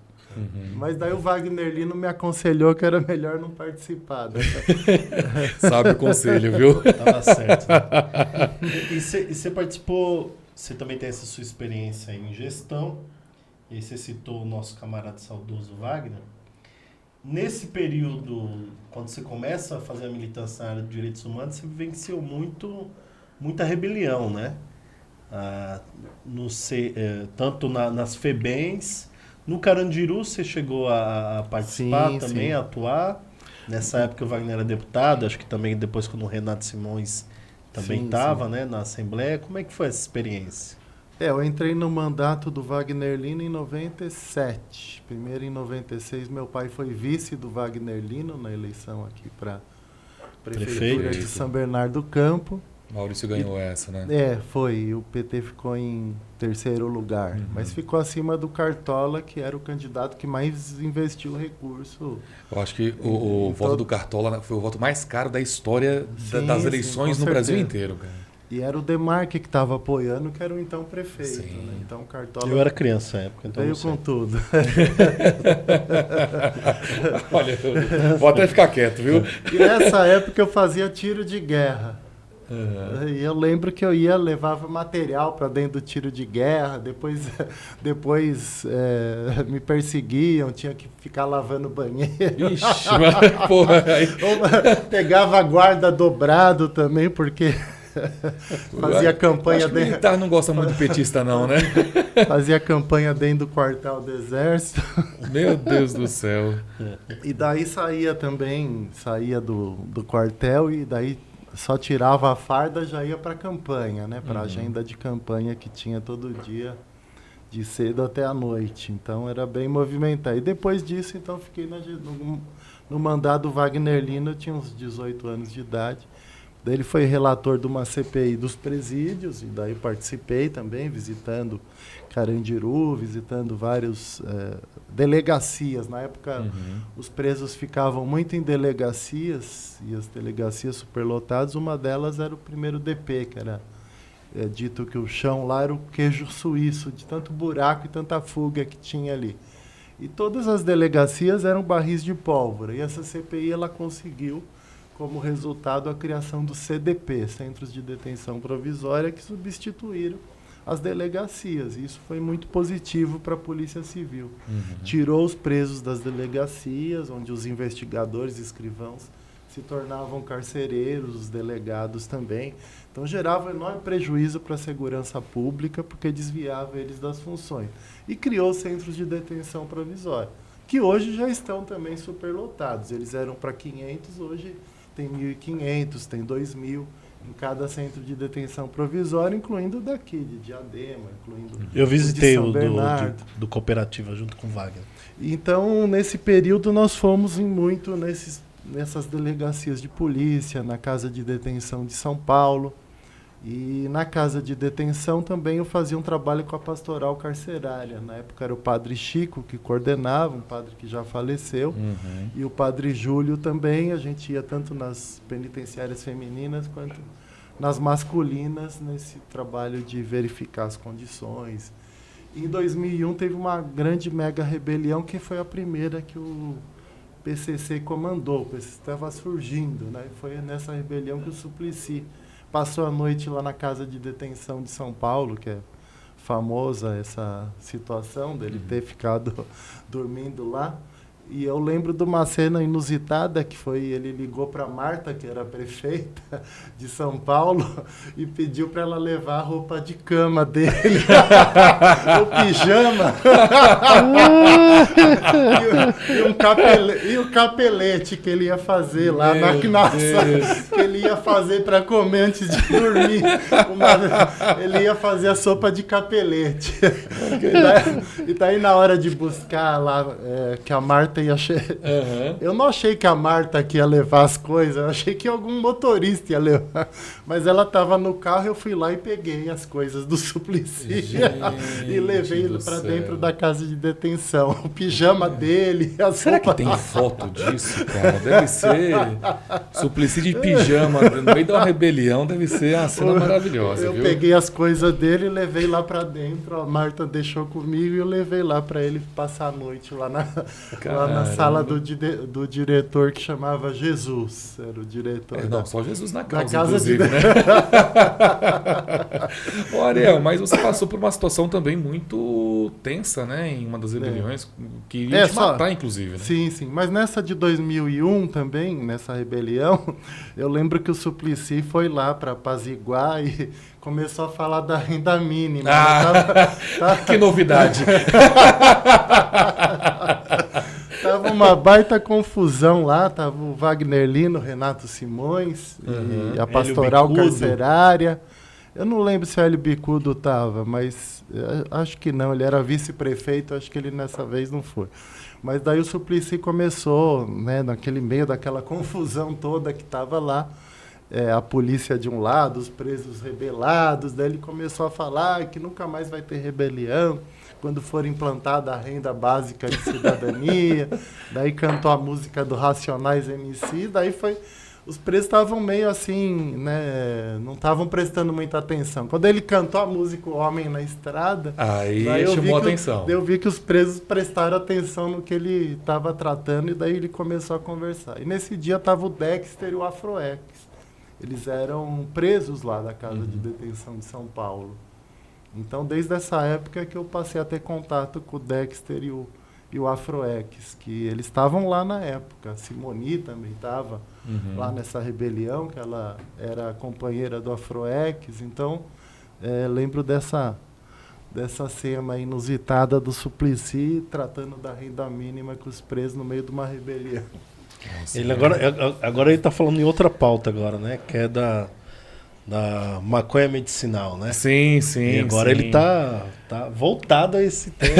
Speaker 1: Mas daí o Wagner Lino me aconselhou que era melhor não participar.
Speaker 2: Sabe o conselho, viu?
Speaker 3: Tava certo. Né? E você participou, você também tem essa sua experiência em gestão, e aí você citou o nosso camarada saudoso Wagner. Nesse período, quando você começa a fazer a militância na área de direitos humanos, você vivenciou muita rebelião, né? Tanto nas FEBEMs, no Carandiru você chegou a participar também, a atuar. Nessa época o Wagner era deputado, acho que também depois quando o Renato Simões também estava, né, na Assembleia. Como é que foi essa experiência?
Speaker 1: Eu entrei no mandato do Wagner Lino em 97. Primeiro em 96, meu pai foi vice do Wagner Lino na eleição aqui para Prefeitura de São Bernardo do Campo.
Speaker 2: Maurício ganhou essa, né?
Speaker 1: Foi. E o PT ficou em terceiro lugar. Mas ficou acima do Cartola, que era o candidato que mais investiu recurso.
Speaker 2: Eu acho que o voto do Cartola foi o voto mais caro da história das eleições no Brasil inteiro, cara.
Speaker 1: E era o Demarque que estava apoiando, que era o então prefeito. Né? Então, Cartola...
Speaker 3: Eu era criança na época, então
Speaker 1: veio com tudo.
Speaker 2: Olha, vou até ficar quieto, viu?
Speaker 1: E nessa época eu fazia tiro de guerra. E eu lembro que eu levava material para dentro do tiro de guerra, depois me perseguiam, tinha que ficar lavando banheiro.
Speaker 2: Ixi, mas, porra, aí...
Speaker 1: Pegava a guarda dobrado também, porque... fazia campanha
Speaker 2: dentro. O militar não gosta muito de petista, não, né?
Speaker 1: Fazia campanha dentro do quartel do Exército.
Speaker 2: Meu Deus do céu.
Speaker 1: E daí saía do quartel e daí só tirava a farda, já ia para a campanha, né? Para a agenda de campanha que tinha todo dia, de cedo até a noite. Então era bem movimentado. E depois disso, então, fiquei no mandato do Wagner Lino, eu tinha uns 18 anos de idade. Daí ele foi relator de uma CPI dos presídios, e daí participei também, visitando Carandiru, visitando várias delegacias. Na época, os presos ficavam muito em delegacias, e as delegacias superlotadas, uma delas era o 1º DP, que era dito que o chão lá era o queijo suíço, de tanto buraco e tanta fuga que tinha ali. E todas as delegacias eram barris de pólvora, e essa CPI ela conseguiu, como resultado, a criação do CDP, Centros de Detenção Provisória, que substituíram as delegacias. Isso foi muito positivo para a Polícia Civil. Tirou os presos das delegacias, onde os investigadores e escrivãos se tornavam carcereiros, os delegados também. Então, gerava um enorme prejuízo para a segurança pública, porque desviava eles das funções. E criou centros de detenção provisória, que hoje já estão também superlotados. Eles eram para 500, hoje tem 1.500, tem 2.000 em cada centro de detenção provisória, incluindo daqui, de Diadema, incluindo
Speaker 3: eu visitei
Speaker 1: o
Speaker 3: do Cooperativa junto com o Wagner.
Speaker 1: Então, nesse período, nós fomos muito nessas delegacias de polícia, na Casa de Detenção de São Paulo, E na casa de detenção também eu fazia um trabalho com a pastoral carcerária. Na época era o padre Chico que coordenava, um padre que já faleceu, e o padre Júlio também. A gente ia tanto nas penitenciárias femininas quanto nas masculinas nesse trabalho de verificar as condições. Em 2001 teve uma grande mega rebelião que foi a primeira que o PCC comandou. O PCC estava surgindo, né? Foi nessa rebelião que o Suplicy passou a noite lá na casa de detenção de São Paulo, que é famosa essa situação dele ter ficado dormindo lá. E eu lembro de uma cena inusitada que foi, ele ligou para Marta, que era a prefeita de São Paulo, e pediu para ela levar a roupa de cama dele, o pijama, e o capelete que ele ia fazer lá que ele ia fazer para comer antes de dormir. Ele ia fazer a sopa de capelete. E daí na hora de buscar lá, que a Marta ia... Eu não achei que a Marta que ia levar as coisas, eu achei que algum motorista ia levar. Mas ela estava no carro, eu fui lá e peguei as coisas do Suplicy e levei para dentro da casa de detenção. O pijama dele, a
Speaker 2: Será
Speaker 1: sopa...
Speaker 2: que tem foto disso, cara? Deve ser. Suplicy de pijama no meio de uma rebelião, deve ser uma cena maravilhosa,
Speaker 1: Eu
Speaker 2: viu?
Speaker 1: peguei as coisas dele e levei lá para dentro. A Marta deixou comigo e eu levei lá para ele passar a noite lá na sala do diretor, que chamava Jesus. Era o diretor.
Speaker 2: Não, só Jesus na casa,
Speaker 1: inclusive,
Speaker 2: né? Ô, Ariel, mas você passou por uma situação também muito tensa, né? Em uma das rebeliões, que iria te matar, inclusive, né?
Speaker 1: Sim, sim. Mas nessa de 2001 também, nessa rebelião, eu lembro que o Suplicy foi lá para apaziguar e começou a falar da renda mínima.
Speaker 2: Que novidade!
Speaker 1: Tava uma baita confusão lá, tava o Wagner Lino, Renato Simões, e a pastoral carcerária. Eu não lembro se o Hélio Bicudo tava, mas acho que não, ele era vice-prefeito, acho que ele nessa vez não foi. Mas daí o Suplicy começou, né, naquele meio daquela confusão toda que tava lá, a polícia de um lado, os presos rebelados, daí ele começou a falar que nunca mais vai ter rebelião, quando for implantada a renda básica de cidadania, daí cantou a música do Racionais MC, daí foi... Os presos estavam meio assim, né, não estavam prestando muita atenção. Quando ele cantou a música O Homem na Estrada...
Speaker 2: Aí chamou a atenção.
Speaker 1: Eu vi que os presos prestaram atenção no que ele estava tratando e daí ele começou a conversar. E nesse dia estava o Dexter e o Afroex. Eles eram presos lá da casa de detenção de São Paulo. Então, desde essa época que eu passei a ter contato com o Dexter e o Afroex, que eles estavam lá na época. A Simoni também estava lá nessa rebelião, que ela era companheira do Afroex. Então, lembro dessa cena inusitada do Suplicy tratando da renda mínima com os presos no meio de uma rebelião.
Speaker 3: Nossa, agora ele está falando em outra pauta agora, né? Que é da maconha medicinal, né?
Speaker 2: Sim, sim.
Speaker 3: E agora ele tá voltado a esse tema.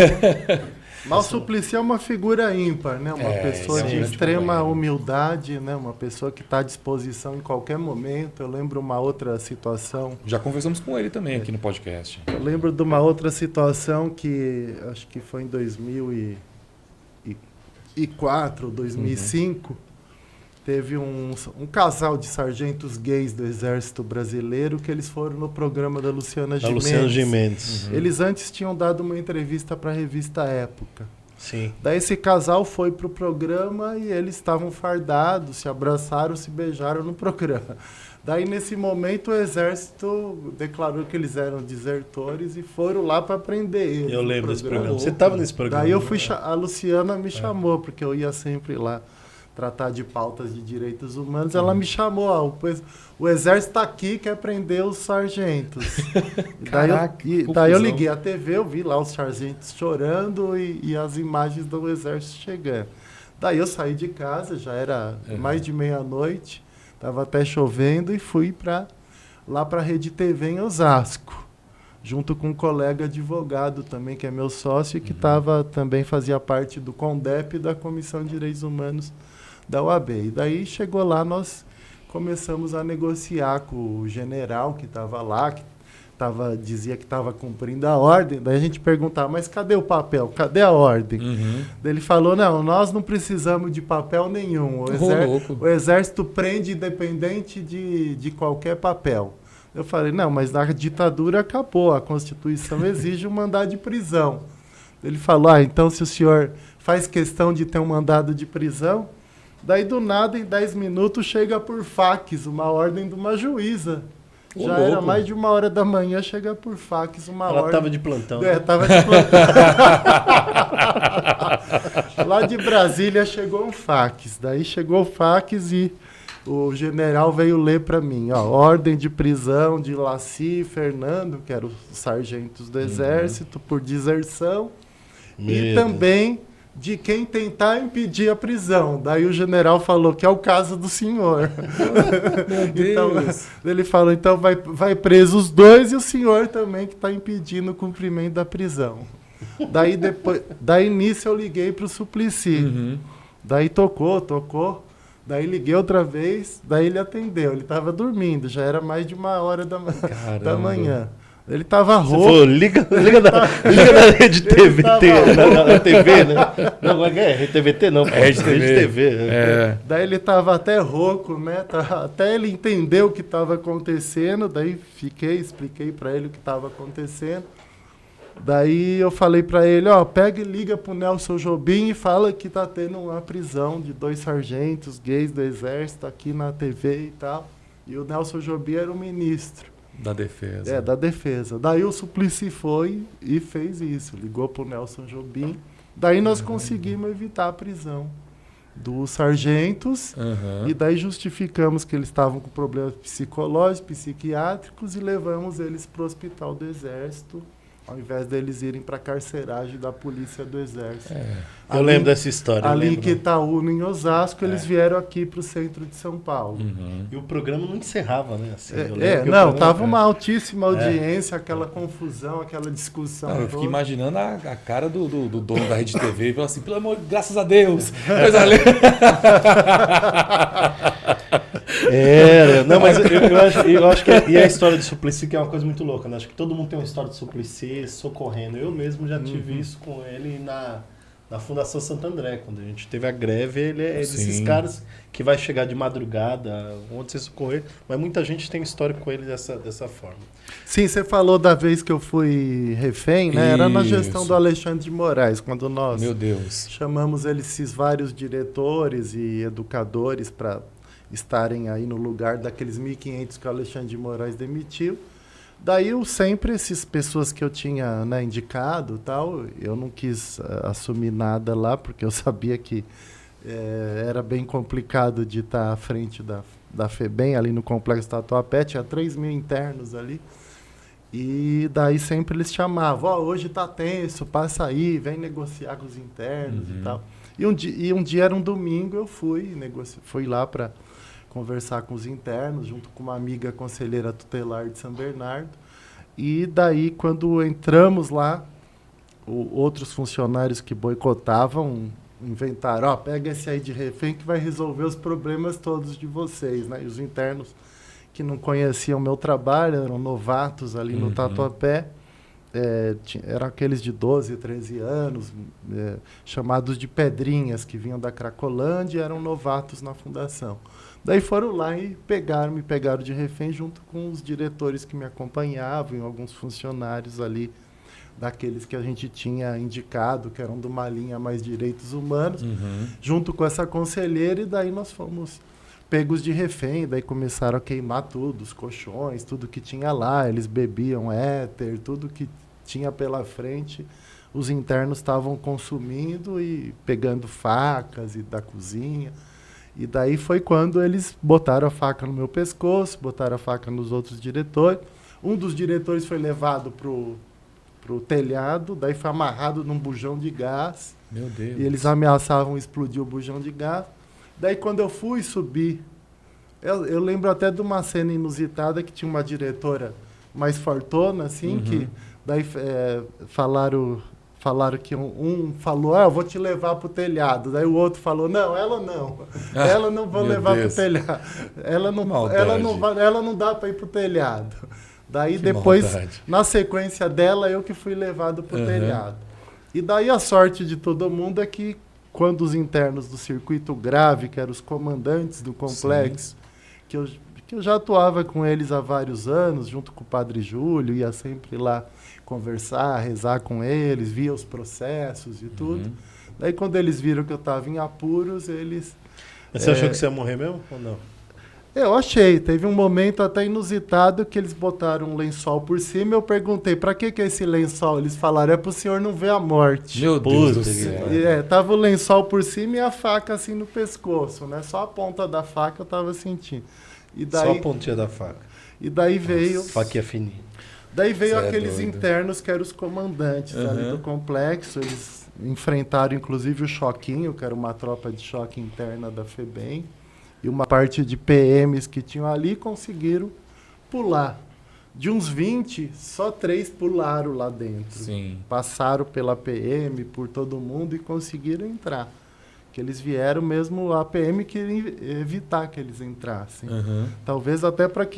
Speaker 1: Mas o Suplicy é uma figura ímpar, né? Uma pessoa de extrema humildade, né? Uma pessoa que está à disposição em qualquer momento. Eu lembro uma outra situação.
Speaker 2: Já conversamos com ele também aqui no podcast.
Speaker 1: Eu lembro de uma outra situação que acho que foi em 2004, 2005. Teve um casal de sargentos gays do Exército Brasileiro que eles foram no programa da Luciana Gimenez. Eles antes tinham dado uma entrevista para a revista Época.
Speaker 3: Sim.
Speaker 1: Daí esse casal foi para o programa e eles estavam fardados, se abraçaram, se beijaram no programa. Daí nesse momento o Exército declarou que eles eram desertores e foram lá para prender eles.
Speaker 3: Eu lembro desse programa. Você estava nesse programa?
Speaker 1: Daí eu fui, a Luciana me chamou, porque eu ia sempre lá tratar de pautas de direitos humanos, ela me chamou, o Exército está aqui, quer prender os sargentos. Daí eu liguei a TV, eu vi lá os sargentos chorando e as imagens do Exército chegando. Daí eu saí de casa, já era mais de meia-noite, estava até chovendo, e fui lá para a Rede TV em Osasco, junto com um colega advogado também, que é meu sócio, que também fazia parte do CONDEP e da Comissão de Direitos Humanos da UAB. E daí chegou lá, nós começamos a negociar com o general que estava lá, que dizia que estava cumprindo a ordem. Daí a gente perguntava, mas cadê o papel? Cadê a ordem? Daí ele falou, não, nós não precisamos de papel nenhum. O exército prende independente de qualquer papel. Eu falei, não, mas a ditadura acabou, a Constituição exige um mandado de prisão. Ele falou, então se o senhor faz questão de ter um mandado de prisão, daí do nada, em 10 minutos, chega por fax uma ordem de uma juíza. Já era mais de 1h da manhã, chega por fax uma ordem.
Speaker 3: Ela estava de plantão.
Speaker 1: Estava de plantão. Lá de Brasília chegou um fax. Daí chegou o fax e o general veio ler para mim. Ordem de prisão de Laci e Fernando, que eram os sargentos do Exército, por deserção. E também de quem tentar impedir a prisão. Daí o general falou que é o caso do senhor. Então, ele falou, então vai preso os dois e o senhor também que está impedindo o cumprimento da prisão. Daí nisso eu liguei para o Suplicy. Daí tocou. Daí liguei outra vez, daí ele atendeu. Ele estava dormindo, já era mais de 1h da manhã. Ele estava rouco.
Speaker 3: Falou, liga na rede TV, na TV, né? Não, é rede TVT não.
Speaker 2: Rede TV.
Speaker 1: Daí ele estava até rouco, né? Até ele entender o que estava acontecendo. Daí expliquei para ele o que estava acontecendo. Daí eu falei para ele, pega e liga pro Nelson Jobim e fala que tá tendo uma prisão de 2 sargentos gays do Exército aqui na TV e tal. E o Nelson Jobim era o ministro.
Speaker 2: Da defesa.
Speaker 1: Da defesa. Daí o Suplicy foi e fez isso. Ligou pro Nelson Jobim. Daí nós conseguimos evitar a prisão dos sargentos. E daí justificamos que eles estavam com problemas psicológicos, psiquiátricos e levamos eles pro hospital do Exército, ao invés deles irem para a carceragem da polícia do Exército.
Speaker 3: Eu lembro dessa história.
Speaker 1: Ali em Quitaúna, em Osasco, eles vieram aqui para o centro de São Paulo.
Speaker 3: E o programa não encerrava, né? Assim,
Speaker 1: tava uma altíssima audiência, aquela confusão, aquela discussão.
Speaker 2: Eu fiquei imaginando a cara do dono da Rede TV e falou assim, pelo amor, graças a Deus. Coisa linda.
Speaker 3: Não, mas eu acho que e a história de Suplicy que é uma coisa muito louca, né? Acho que todo mundo tem uma história de Suplicy socorrendo. Eu mesmo já tive isso com ele na Fundação Santo André, quando a gente teve a greve, ele é desses caras que vai chegar de madrugada, onde você socorrer, mas muita gente tem história com ele dessa forma.
Speaker 1: Sim, você falou da vez que eu fui refém, né? Era na gestão do Alexandre de Moraes, quando nós chamamos esses vários diretores e educadores para estarem aí no lugar daqueles 1.500 que o Alexandre de Moraes demitiu. Daí essas pessoas que eu tinha, né, indicado, tal, eu não quis assumir nada lá, porque eu sabia que era bem complicado de estar à frente da FEBEM, ali no Complexo Tatuapé, tinha 3.000 internos ali. E daí sempre eles chamavam, hoje está tenso, passa aí, vem negociar com os internos e tal. E um dia era um domingo, eu fui lá para conversar com os internos, junto com uma amiga conselheira tutelar de São Bernardo. E daí, quando entramos lá, outros funcionários que boicotavam inventaram, pega esse aí de refém que vai resolver os problemas todos de vocês, né? E os internos que não conheciam o meu trabalho, eram novatos ali no Tatuapé, eram aqueles de 12, 13 anos, chamados de pedrinhas, que vinham da Cracolândia e eram novatos na fundação. Daí foram lá e me pegaram de refém junto com os diretores que me acompanhavam e alguns funcionários ali, daqueles que a gente tinha indicado, que eram de uma linha mais direitos humanos, junto com essa conselheira, e daí nós fomos pegos de refém, daí começaram a queimar tudo, os colchões, tudo que tinha lá, eles bebiam éter, tudo que tinha pela frente, os internos estavam consumindo e pegando facas da cozinha. E daí foi quando eles botaram a faca no meu pescoço, botaram a faca nos outros diretores. Um dos diretores foi levado pro telhado, daí foi amarrado num bujão de gás.
Speaker 2: Meu Deus.
Speaker 1: E eles ameaçavam explodir o bujão de gás. Daí quando eu fui subir, eu lembro até de uma cena inusitada que tinha uma diretora mais fortona, assim, que daí falaram que um falou, eu vou te levar pro telhado. Daí o outro falou, não, ela não. Ela não vou levar pro telhado. Ela não dá para ir pro telhado. Daí
Speaker 2: Que
Speaker 1: depois,
Speaker 2: maldade.
Speaker 1: na sequência dela, eu que fui levado pro telhado. E daí a sorte de todo mundo é que quando os internos do circuito grave, que eram os comandantes do complexo, que eu já atuava com eles há vários anos, junto com o Padre Júlio, ia sempre lá conversar, rezar com eles, via os processos e tudo. Daí quando eles viram que eu estava em apuros, eles...
Speaker 3: Mas você achou que você ia morrer mesmo ou não?
Speaker 1: Eu achei. Teve um momento até inusitado que eles botaram um lençol por cima. Eu perguntei, para que é esse lençol? Eles falaram, é para o senhor não ver a morte.
Speaker 2: Meu Deus do céu.
Speaker 1: Tava o lençol por cima e a faca assim no pescoço, né? Só a ponta da faca eu tava sentindo. E daí,
Speaker 3: só a pontinha da faca.
Speaker 1: E daí veio...
Speaker 3: Faquinha fininha.
Speaker 1: Daí veio
Speaker 2: Cê é
Speaker 1: aqueles
Speaker 2: doido.
Speaker 1: internos que eram os comandantes ali do complexo. Eles enfrentaram inclusive o Choquinho, que era uma tropa de choque interna da FEBEM. E uma parte de PMs que tinham ali conseguiram pular. De uns 20, só 3 pularam lá dentro.
Speaker 2: Sim.
Speaker 1: Passaram pela PM, por todo mundo e conseguiram entrar. Que eles vieram mesmo, a PM queria evitar que eles entrassem. Talvez até para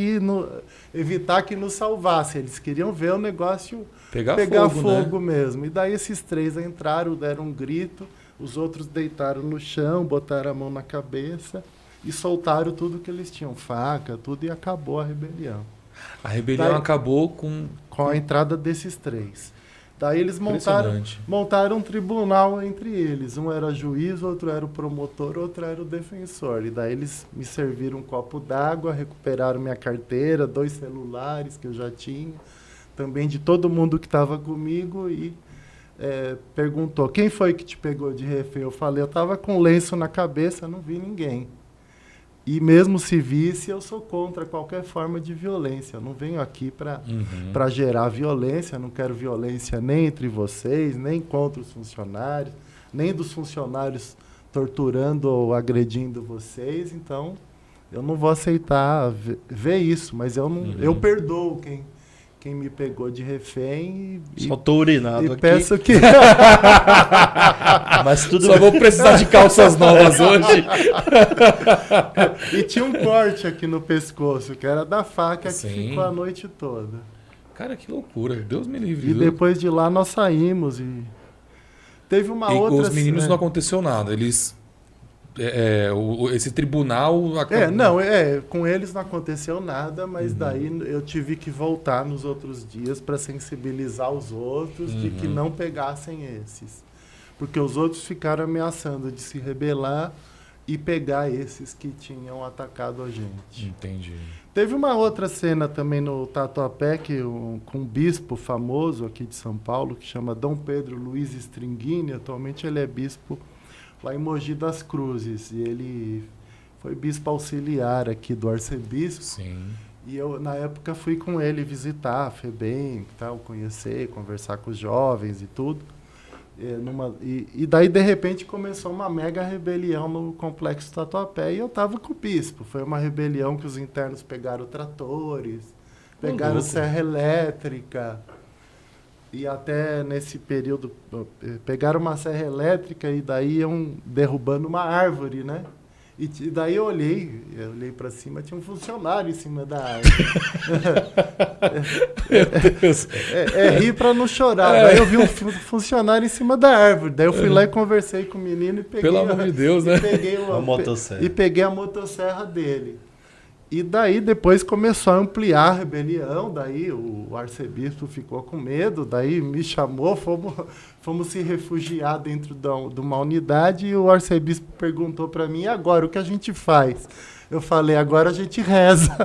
Speaker 1: evitar que nos salvasse. Eles queriam ver o negócio pegar fogo mesmo. E daí esses 3 entraram, deram um grito, os outros deitaram no chão, botaram a mão na cabeça e soltaram tudo que eles tinham, faca, tudo, e acabou a rebelião.
Speaker 2: A rebelião acabou com
Speaker 1: a entrada desses 3. Daí eles montaram um tribunal entre eles. Um era juiz, outro era o promotor, outro era o defensor. E daí eles me serviram um copo d'água, recuperaram minha carteira, 2 celulares que eu já tinha, também de todo mundo que estava comigo, e perguntou, quem foi que te pegou de refém? Eu falei, eu estava com lenço na cabeça, não vi ninguém. E mesmo se visse, eu sou contra qualquer forma de violência. Eu não venho aqui para gerar violência, não quero violência nem entre vocês, nem contra os funcionários, nem dos funcionários torturando ou agredindo vocês. Então, eu não vou aceitar ver isso, mas eu perdoo quem me pegou de refém
Speaker 3: só tô urinado
Speaker 1: e
Speaker 3: aqui.
Speaker 1: peço que...
Speaker 3: Mas tudo
Speaker 2: Só vou precisar de calças novas hoje.
Speaker 1: E tinha um corte aqui no pescoço, que era da faca que
Speaker 2: Sim.
Speaker 1: ficou a noite toda.
Speaker 2: Cara, que loucura. Deus me livre.
Speaker 1: E depois de lá nós saímos e... Teve uma outra...
Speaker 2: os meninos não aconteceu nada. Eles... esse tribunal... acabou...
Speaker 1: com eles não aconteceu nada, mas daí eu tive que voltar nos outros dias para sensibilizar os outros de que não pegassem esses. Porque os outros ficaram ameaçando de se rebelar e pegar esses que tinham atacado a gente.
Speaker 2: Entendi.
Speaker 1: Teve uma outra cena também no Tatuapé, com um bispo famoso aqui de São Paulo, que chama Dom Pedro Luiz Stringini. Atualmente ele é bispo lá em Mogi das Cruzes. E ele foi bispo auxiliar aqui do arcebispo.
Speaker 2: Sim.
Speaker 1: E eu, na época, fui com ele visitar a FEBEM, tal, conhecer, conversar com os jovens e tudo. E daí, de repente, começou uma mega rebelião no Complexo Tatuapé e eu estava com o bispo. Foi uma rebelião que os internos pegaram tratores, pegaram serra elétrica. E até nesse período, pegaram uma serra elétrica e daí iam derrubando uma árvore, né? E daí eu olhei para cima, tinha um funcionário em cima da árvore.
Speaker 2: Meu Deus.
Speaker 1: Rir para não chorar. Daí eu vi um funcionário em cima da árvore. Daí eu fui lá e conversei com o menino e peguei...
Speaker 2: Pelo amor de Deus, né?
Speaker 3: A motosserra.
Speaker 1: E peguei a motosserra dele. E daí depois começou a ampliar a rebelião, daí o arcebispo ficou com medo, daí me chamou, fomos se refugiar dentro de uma unidade e o arcebispo perguntou para mim, e agora, o que a gente faz? Eu falei, agora a gente reza.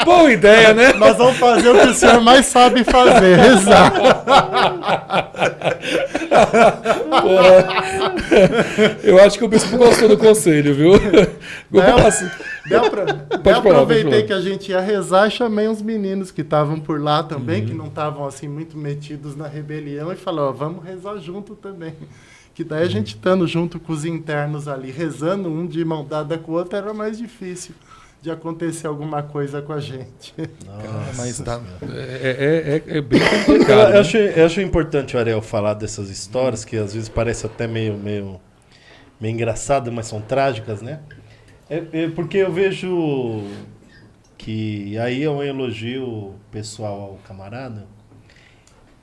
Speaker 2: Boa ideia, né?
Speaker 1: Nós vamos fazer o que o senhor mais sabe fazer, rezar.
Speaker 2: Eu acho que o bispo gostou do conselho, viu?
Speaker 1: Eu aproveitei que a gente ia rezar e chamei uns meninos que estavam por lá também, que não estavam assim muito metidos na rebelião, e falei, ó, vamos rezar junto também. Que daí a gente estando junto com os internos ali, rezando um de mão dada com o outro, era mais difícil de acontecer alguma coisa com a gente.
Speaker 3: Nossa,
Speaker 2: mas é bem complicado.
Speaker 3: Eu acho importante o Ariel falar dessas histórias, que às vezes parece até meio engraçado, mas são trágicas, né? Porque eu vejo que aí é um elogio pessoal ao camarada,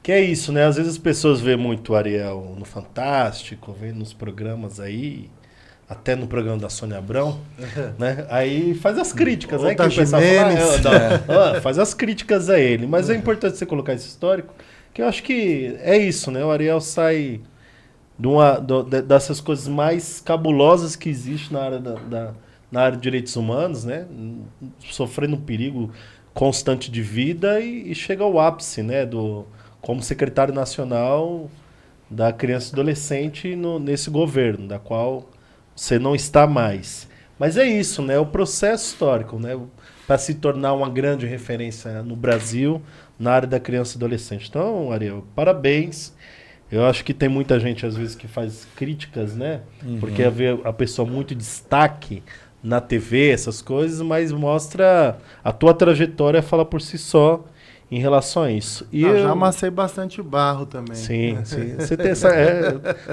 Speaker 3: que é isso, né? Às vezes as pessoas veem muito o Ariel no Fantástico, vê nos programas aí, até no programa da Sônia Abrão, né? Aí faz as críticas, né? Que o pessoal fala, faz as críticas a ele. Mas é importante você colocar esse histórico, que eu acho que é isso, né? O Ariel sai dessas coisas mais cabulosas que existem na área de direitos humanos, né? Sofrendo um perigo constante de vida e chega ao ápice, né? Como secretário nacional da criança e adolescente nesse governo, da qual você não está mais. Mas é isso, né? O processo histórico, né? Para se tornar uma grande referência no Brasil na área da criança e adolescente. Então, Ariel, parabéns. Eu acho que tem muita gente, às vezes, que faz críticas, né? Porque vê a pessoa muito destaque na TV, essas coisas, mas mostra a tua trajetória, fala por si só em relação a isso. E eu
Speaker 1: já amassei bastante barro também.
Speaker 3: Sim. Você tem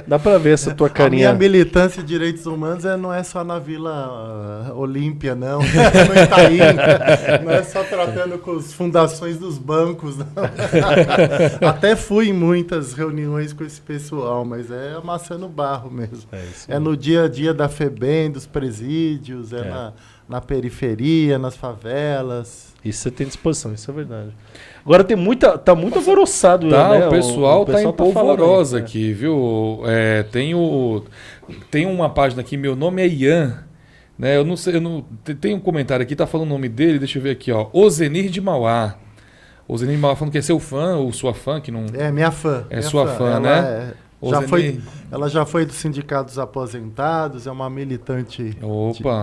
Speaker 3: dá pra ver essa tua carinha.
Speaker 1: A minha militância de direitos humanos não é só na Vila Olímpia, não. No Itaim. Não é só tratando com as fundações dos bancos, não. Até fui em muitas reuniões com esse pessoal, mas é amassando barro mesmo. É no dia a dia da FEBEM, dos presídios, na periferia, nas favelas.
Speaker 3: Isso você tem disposição, isso é verdade. Agora tá muito alvoroçado.
Speaker 2: Tá,
Speaker 3: né?
Speaker 2: o pessoal tá em polvorosa
Speaker 3: aí,
Speaker 2: aqui, viu? Tem uma página aqui, meu nome é Ian, né? Eu não sei, tem um comentário aqui, tá falando o nome dele, deixa eu ver aqui, ó. Ozenir de Mauá. Ozenir de Mauá falando que é seu fã ou sua fã, que não...
Speaker 1: É, minha fã.
Speaker 2: É sua fã, né?
Speaker 1: Ela já foi do Sindicato dos Aposentados, é uma militante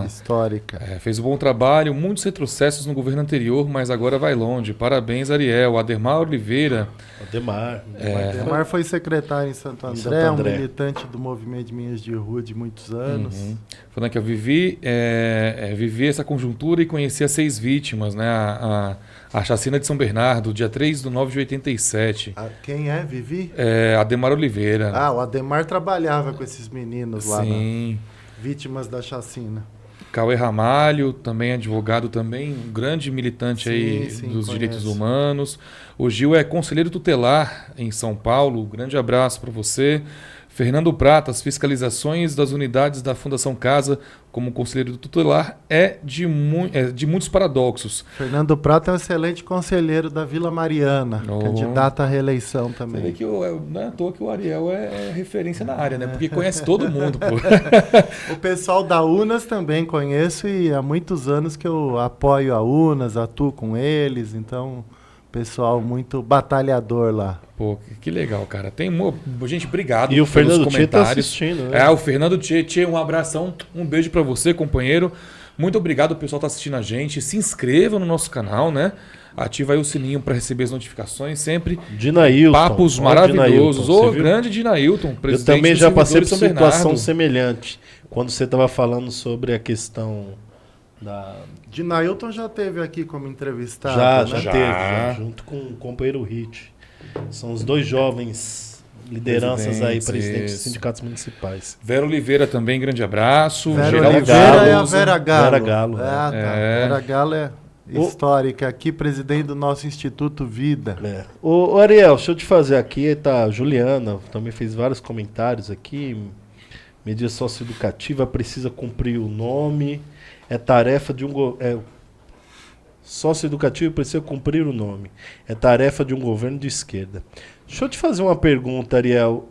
Speaker 1: histórica.
Speaker 2: Fez um bom trabalho, muitos retrocessos no governo anterior, mas agora vai longe. Parabéns, Ariel. Ademar Oliveira.
Speaker 1: Ademar foi secretário em Santo André, um militante do movimento de Minhas de Rua de muitos anos.
Speaker 2: Falando que eu vivi essa conjuntura e conheci as 6 vítimas, né? A chacina de São Bernardo, dia 3/9/87.
Speaker 1: Quem é? Vivi?
Speaker 2: Ademar Oliveira.
Speaker 1: O Ademar trabalhava com esses meninos lá,
Speaker 2: sim,
Speaker 1: vítimas da chacina.
Speaker 2: Cauê Ramalho, também advogado, também um grande militante dos direitos humanos. O Gil é conselheiro tutelar em São Paulo. Grande abraço para você. Fernando Prata, as fiscalizações das unidades da Fundação Casa como conselheiro tutelar de muitos paradoxos.
Speaker 1: Fernando Prata é um excelente conselheiro da Vila Mariana, candidato à reeleição também.
Speaker 2: Você vê que não é à toa que o Ariel é referência na área, né? Porque conhece todo mundo, pô.
Speaker 1: O pessoal da UNAS também conheço e há muitos anos que eu apoio a UNAS, atuo com eles, então... Pessoal muito batalhador lá.
Speaker 2: Pô, que legal, cara. Gente, obrigado
Speaker 3: pelos comentários. E o Fernando Tchê tá
Speaker 2: assistindo, né? O Fernando Tchê, um abração, um beijo pra você, companheiro. Muito obrigado, o pessoal tá assistindo a gente. Se inscreva no nosso canal, né? Ativa aí o sininho para receber as notificações sempre.
Speaker 3: Dinailton.
Speaker 2: Papos maravilhosos. Grande Dinailton, presidente.
Speaker 3: Eu também já passei por situação semelhante. Quando você estava falando sobre a questão da...
Speaker 1: Dinailton já esteve aqui como entrevistado.
Speaker 3: Já teve, junto com o companheiro Hit. São os 2 jovens lideranças aí, presidentes dos sindicatos municipais.
Speaker 2: Vera Oliveira também, grande abraço.
Speaker 1: Vera Oliveira é a Vera Galo.
Speaker 3: Vera Galo.
Speaker 1: Vera Galo é histórica aqui, presidente do nosso Instituto Vida.
Speaker 3: Ô Ariel, deixa eu te fazer aqui, tá, Juliana também fez vários comentários aqui. Medida socioeducativa precisa cumprir o nome. É tarefa de socioeducativo precisa cumprir o nome. É tarefa de um governo de esquerda. Deixa eu te fazer uma pergunta, Ariel.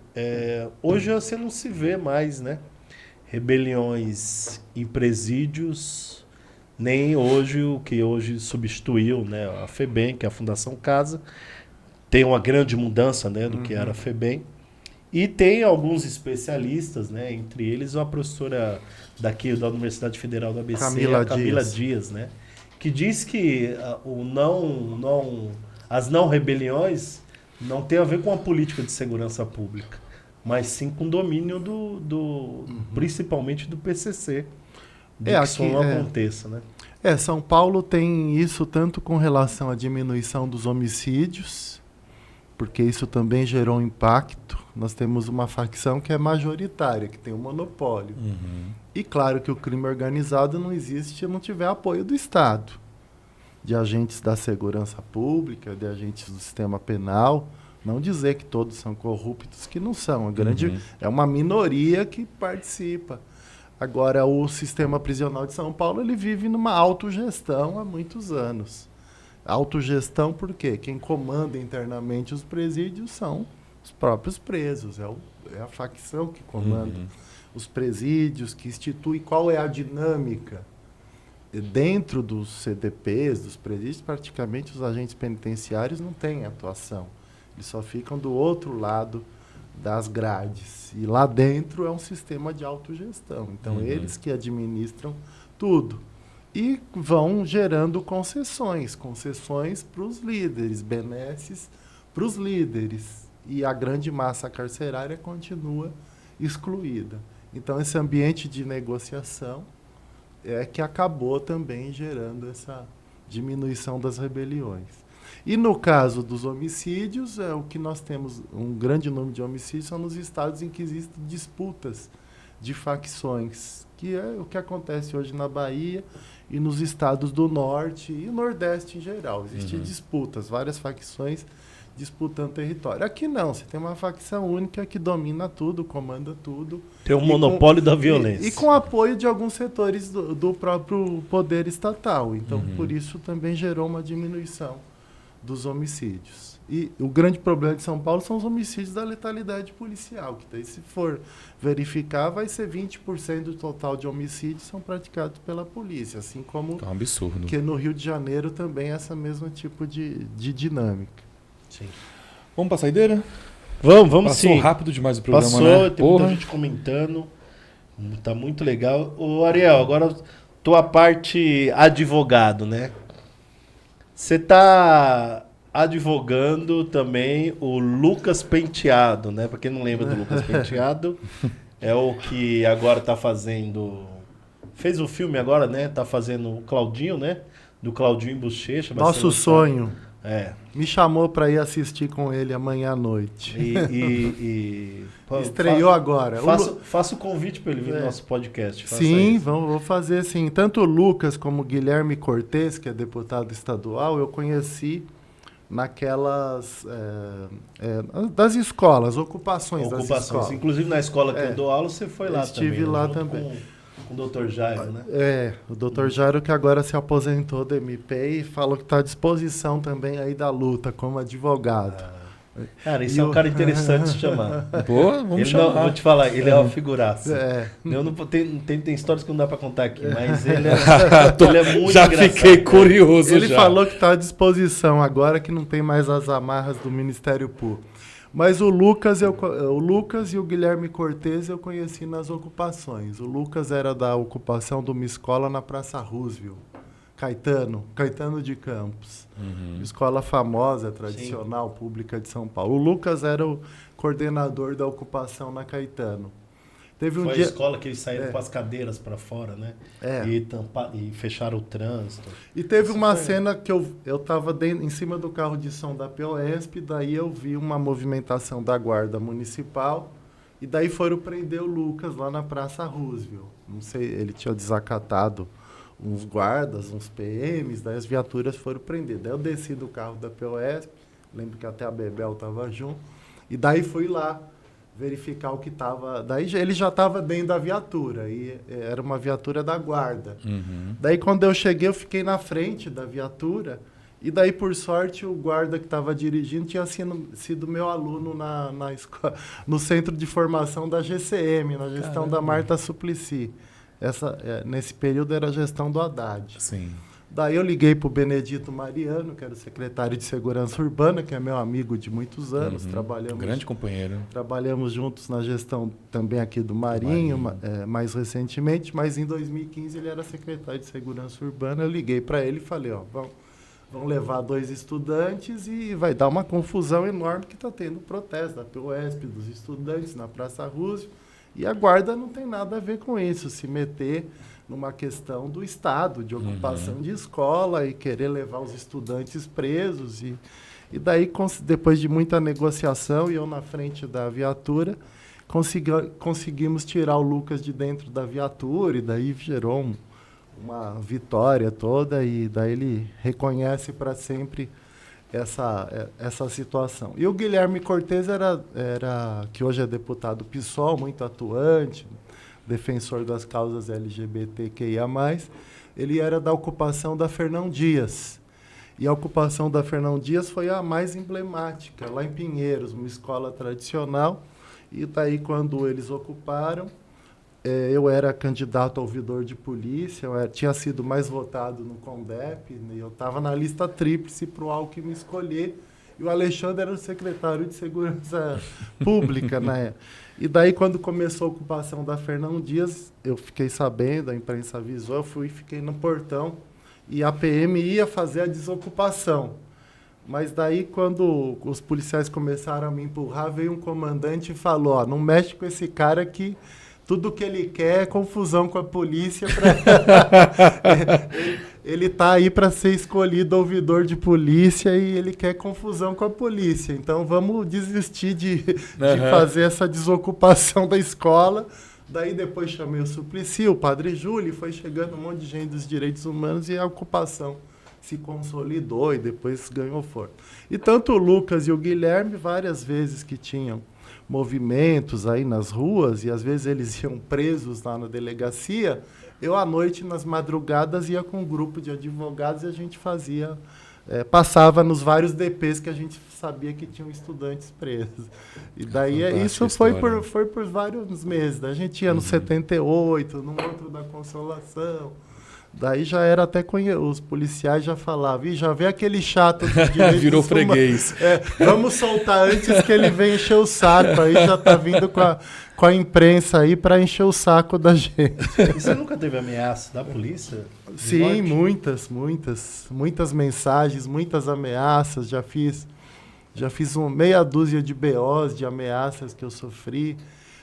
Speaker 3: Hoje você não se vê mais, né? Rebeliões em presídios, nem hoje o que hoje substituiu, né? A FEBEM, que é a Fundação Casa. Tem uma grande mudança, né, do que era a FEBEM. E tem alguns especialistas, né? Entre eles uma professora daqui da Universidade Federal do ABC, Camila Dias, né? Que diz que as não rebeliões não tem a ver com a política de segurança pública, mas sim com o domínio principalmente do PCC, de que isso não aconteça, né?
Speaker 1: São Paulo tem isso tanto com relação à diminuição dos homicídios, porque isso também gerou um impacto. Nós temos uma facção que é majoritária, que tem um monopólio. E claro que o crime organizado não existe se não tiver apoio do Estado, de agentes da segurança pública, de agentes do sistema penal. Não dizer que todos são corruptos, que não são. É uma minoria que participa. Agora, o sistema prisional de São Paulo ele vive numa autogestão há muitos anos. Autogestão por quê? Quem comanda internamente os presídios são os próprios presos. É a facção que comanda os presídios, que institui qual é a dinâmica. Dentro dos CDPs, dos presídios, praticamente os agentes penitenciários não têm atuação. Eles só ficam do outro lado das grades. E lá dentro é um sistema de autogestão. Então, eles que administram tudo. E vão gerando concessões para os líderes, benesses para os líderes. E a grande massa carcerária continua excluída. Então, esse ambiente de negociação é que acabou também gerando essa diminuição das rebeliões. E no caso dos homicídios, o que nós temos, um grande número de homicídios são nos estados em que existem disputas de facções, que é o que acontece hoje na Bahia e nos estados do Norte e Nordeste em geral. Existem disputas, várias facções disputando território. Aqui não, você tem uma facção única que domina tudo, comanda tudo.
Speaker 3: Tem um monopólio da violência.
Speaker 1: E com apoio de alguns setores do próprio poder estatal. Então, por isso também gerou uma diminuição dos homicídios. E o grande problema de São Paulo são os homicídios da letalidade policial, que daí, se for verificar, vai ser 20% do total de homicídios são praticados pela polícia, assim como
Speaker 2: é um absurdo.
Speaker 1: Que no Rio de Janeiro também é esse mesmo tipo de dinâmica.
Speaker 3: Sim.
Speaker 2: Vamos para a saideira?
Speaker 3: Vamos
Speaker 2: Passou
Speaker 3: sim.
Speaker 2: rápido demais o programa,
Speaker 3: Passou,
Speaker 2: né?
Speaker 3: tem muita gente comentando. Tá muito legal. Ô, Ariel, agora tua parte advogado, né? Você tá advogando também o Lucas Penteado, né? Pra quem não lembra do Lucas Penteado, é o que agora tá fazendo... Fez o filme agora, né? Tá fazendo o Claudinho, né? Do Claudinho Bochecha.
Speaker 1: Nosso sonho.
Speaker 3: Me
Speaker 1: chamou para ir assistir com ele amanhã à noite. Estreou agora.
Speaker 3: Faça o convite para ele vir no nosso podcast.
Speaker 1: Sim, vou fazer sim. Tanto o Lucas como o Guilherme Cortes, que é deputado estadual, eu conheci naquelas das escolas, ocupações das escolas.
Speaker 3: Inclusive na escola que eu dou aula, você foi lá também.
Speaker 1: Estive lá também.
Speaker 3: Com o Dr. Jairo, né?
Speaker 1: O Dr. Jairo, que agora se aposentou do MP e falou que está à disposição também aí da luta como advogado.
Speaker 3: Cara, esse é um cara interessante de chamar.
Speaker 2: Boa, vamos chamar.
Speaker 3: Vou te falar, ele é uma figuraça. Eu não tem histórias que não dá para contar aqui, mas ele é muito
Speaker 2: já
Speaker 3: engraçado.
Speaker 2: Fiquei curioso.
Speaker 1: Ele falou que está à disposição agora, que não tem mais as amarras do Ministério Público. Mas o Lucas e o Guilherme Cortes eu conheci nas ocupações. O Lucas era da ocupação de uma escola na Praça Roosevelt. Caetano de Campos. Uma escola famosa, tradicional, pública de São Paulo. O Lucas era o coordenador da ocupação na Caetano.
Speaker 3: Foi a escola que eles saíram com as cadeiras para fora, né? E fecharam o trânsito.
Speaker 1: E teve uma cena que eu estava em cima do carro de som da POSP, daí eu vi uma movimentação da guarda municipal, e daí foram prender o Lucas lá na Praça Roosevelt. Não sei, ele tinha desacatado uns guardas, uns PMs, daí as viaturas foram prender. Daí eu desci do carro da POSP, lembro que até a Bebel estava junto, e daí fui lá verificar o que estava... Daí ele já estava dentro da viatura, e era uma viatura da guarda. Daí quando eu cheguei, eu fiquei na frente da viatura, e daí, por sorte, o guarda que estava dirigindo tinha sido meu aluno na escola, no centro de formação da GCM, na gestão da Marta Suplicy. Nesse período era a gestão do Haddad.
Speaker 2: Sim.
Speaker 1: Daí eu liguei para o Benedito Mariano, que era o secretário de Segurança Urbana, que é meu amigo de muitos anos.
Speaker 2: Grande companheiro.
Speaker 1: Trabalhamos juntos na gestão também aqui do Marinho, mais recentemente, mas em 2015 ele era secretário de Segurança Urbana. Eu liguei para ele e falei, vão levar 2 estudantes e vai dar uma confusão enorme que está tendo protesto da POSP, dos estudantes na Praça Roosevelt. E a guarda não tem nada a ver com isso, se meter numa questão do Estado, de ocupação de escola e querer levar os estudantes presos. E daí, depois de muita negociação, e eu na frente da viatura, conseguimos tirar o Lucas de dentro da viatura, e daí gerou uma vitória toda, e daí ele reconhece para sempre essa situação. E o Guilherme Cortes que hoje é deputado PSOL, muito atuante, defensor das causas LGBTQIA+, ele era da ocupação da Fernão Dias. E a ocupação da Fernão Dias foi a mais emblemática, lá em Pinheiros, uma escola tradicional. E daí, quando eles ocuparam, eu era candidato a ouvidor de polícia, tinha sido mais votado no CONDEP, e eu estava na lista tríplice para o Alckmin escolher, e o Alexandre era o secretário de Segurança Pública, né? E daí, quando começou a ocupação da Fernão Dias, eu fiquei sabendo, a imprensa avisou, eu fiquei no portão, e a PM ia fazer a desocupação. Mas daí, quando os policiais começaram a me empurrar, veio um comandante e falou, ó, não mexe com esse cara que tudo que ele quer é confusão com a polícia. Ele está aí para ser escolhido ouvidor de polícia e ele quer confusão com a polícia. Então, vamos desistir de fazer essa desocupação da escola. Daí, depois chamei o Suplicy, o Padre Júlio, foi chegando um monte de gente dos direitos humanos e a ocupação se consolidou e depois ganhou força. E tanto o Lucas e o Guilherme, várias vezes que tinham movimentos aí nas ruas, e às vezes eles iam presos lá na delegacia, eu à noite, nas madrugadas, ia com um grupo de advogados e a gente passava nos vários DPs que a gente sabia que tinham estudantes presos. E daí isso foi por vários meses. A gente ia no 78, no outro da Consolação. Daí já era até os policiais já falavam, já vê aquele chato dos direitos
Speaker 2: virou freguês.
Speaker 1: Vamos soltar antes que ele venha encher o saco. Aí já tá vindo com a imprensa aí para encher o saco da gente.
Speaker 3: E você nunca teve ameaça da polícia?
Speaker 1: Sim, muitas mensagens, muitas ameaças. Já fiz meia dúzia de BOs, de ameaças que eu sofri.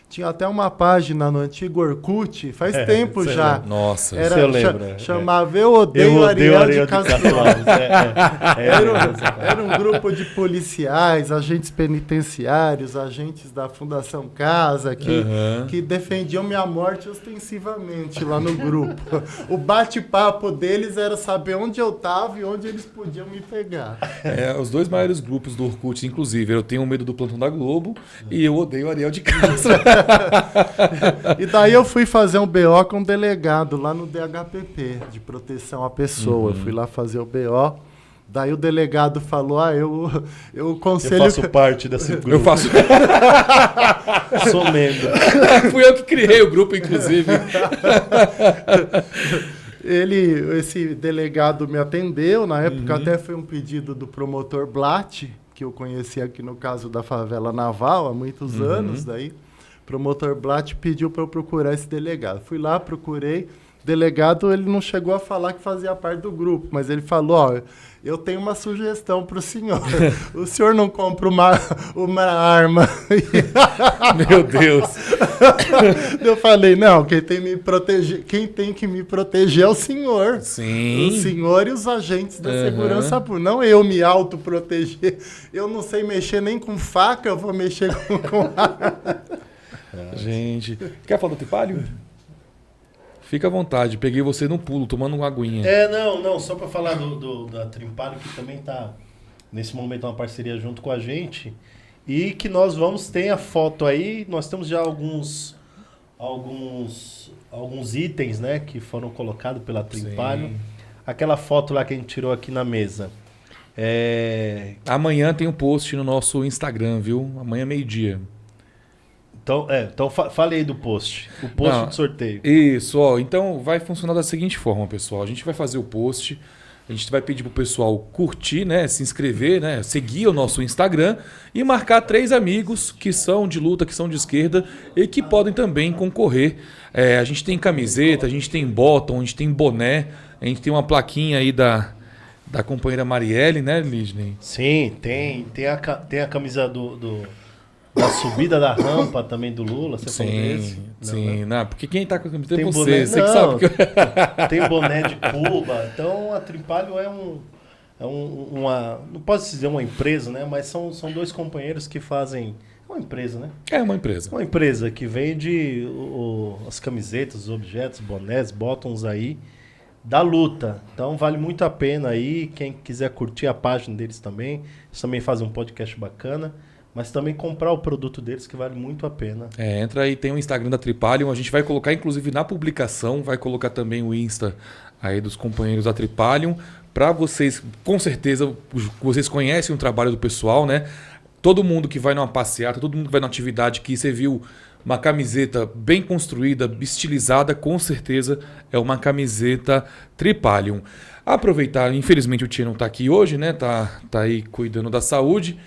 Speaker 1: Tinha até uma página no antigo Orkut, faz tempo já.
Speaker 2: Nossa,
Speaker 1: eu lembro. Chamava Eu Odeio Ariel de Castro Alves. Era um grupo de policiais, agentes penitenciários, agentes da Fundação Casa, que defendiam minha morte ostensivamente lá no grupo. O bate-papo deles era saber onde eu estava e onde eles podiam me pegar.
Speaker 2: Os dois maiores grupos do Orkut, inclusive, Eu Tenho Medo do Plantão da Globo e Eu Odeio Ariel de Castro.
Speaker 1: E daí eu fui fazer um BO com um delegado lá no DHPP, de proteção à pessoa. Eu fui lá fazer o BO. Daí o delegado falou, eu conselho...
Speaker 3: Eu faço parte desse grupo.
Speaker 2: Eu faço...
Speaker 3: Sou membro.
Speaker 2: Fui eu que criei o grupo, inclusive.
Speaker 1: Esse delegado me atendeu, na época até foi um pedido do promotor Blatt, que eu conheci aqui no caso da Favela Naval há muitos anos, daí... O promotor Blatt pediu para eu procurar esse delegado. Fui lá, procurei. O delegado, ele não chegou a falar que fazia parte do grupo, mas ele falou, eu tenho uma sugestão para o senhor. O senhor não compra uma arma?
Speaker 2: Meu Deus!
Speaker 1: Eu falei, não, quem tem que me proteger é o senhor.
Speaker 2: Sim.
Speaker 1: O senhor e os agentes da segurança pública. Não eu me autoproteger. Eu não sei mexer nem com faca, eu vou mexer com arma.
Speaker 2: Gente, quer falar do Tripalho? Fica à vontade, peguei você no pulo, tomando uma aguinha.
Speaker 3: Não, só para falar da Tripalho, que também está nesse momento uma parceria junto com a gente, e que nós tem a foto aí, nós temos já alguns itens, né, que foram colocados pela Tripalho. Sim. Aquela foto lá que a gente tirou aqui na mesa.
Speaker 2: Amanhã tem um post no nosso Instagram, viu? Amanhã, meio-dia.
Speaker 3: Então falei do post. O post do sorteio.
Speaker 2: Isso, então vai funcionar da seguinte forma, pessoal. A gente vai fazer o post, a gente vai pedir pro pessoal curtir, né? Se inscrever, né? Seguir o nosso Instagram e marcar 3 amigos que são de luta, que são de esquerda e que podem também concorrer. A gente tem camiseta, a gente tem bottom, a gente tem boné, a gente tem uma plaquinha aí da companheira Marielle, né, Lidney?
Speaker 3: Sim, tem a camisa da subida da rampa também do Lula. Você falou desse?
Speaker 2: Sim, não, porque quem tá com a camiseta é
Speaker 3: Tem
Speaker 2: você.
Speaker 3: boné,
Speaker 2: Você que sabe que...
Speaker 3: tem boné de Cuba. Então a Tripalho é uma, não posso dizer uma empresa, né? Mas são dois companheiros que fazem uma empresa, né?
Speaker 2: É uma empresa.
Speaker 3: Uma empresa que vende as camisetas, os objetos, bonés, bottoms aí da luta. Então vale muito a pena aí. Quem quiser curtir a página deles também, eles também fazem um podcast bacana. Mas também comprar o produto deles, que vale muito a pena.
Speaker 2: Entra aí, tem o Instagram da Tripalium. A gente vai colocar, inclusive, na publicação, vai colocar também o Insta aí dos companheiros da Tripalium. Para vocês, com certeza, vocês conhecem o trabalho do pessoal, né? Todo mundo que vai numa passeata, todo mundo que vai numa atividade que você viu uma camiseta bem construída, estilizada, com certeza é uma camiseta Tripalium. Aproveitar, infelizmente o Tia não está aqui hoje, né? Tá aí cuidando da saúde.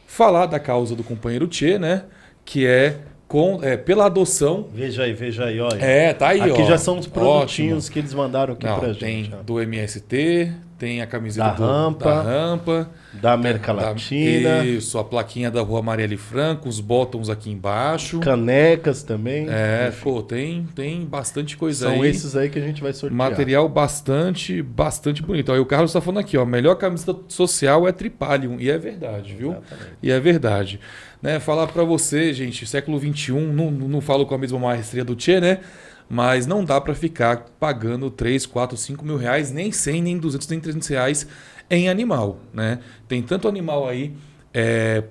Speaker 2: Falar da causa do companheiro Tchê, né? Que é pela adoção.
Speaker 3: Veja aí, olha.
Speaker 2: Tá aí,
Speaker 3: aqui já são os produtinhos que eles mandaram aqui pra gente.
Speaker 2: Tem do MST, tem a camiseta
Speaker 3: da
Speaker 2: Rampa,
Speaker 3: da América Latina.
Speaker 2: Isso, a plaquinha da Rua Marielle Franco, os bottoms aqui embaixo.
Speaker 3: Canecas também.
Speaker 2: Tem bastante coisa
Speaker 3: aí.
Speaker 2: São
Speaker 3: esses aí que a gente vai sortear.
Speaker 2: Material bastante bonito. Aí o Carlos está falando aqui, ó, a melhor camiseta social é Tripalium. E é verdade, viu?
Speaker 3: Exatamente.
Speaker 2: E é verdade. Né, falar para você, gente, século XXI, não falo com a mesma maestria do Tchê, né? Mas não dá para ficar pagando 3, 4, 5 mil reais, nem 100, nem 200, nem 300 reais em animal, né? Tem tanto animal aí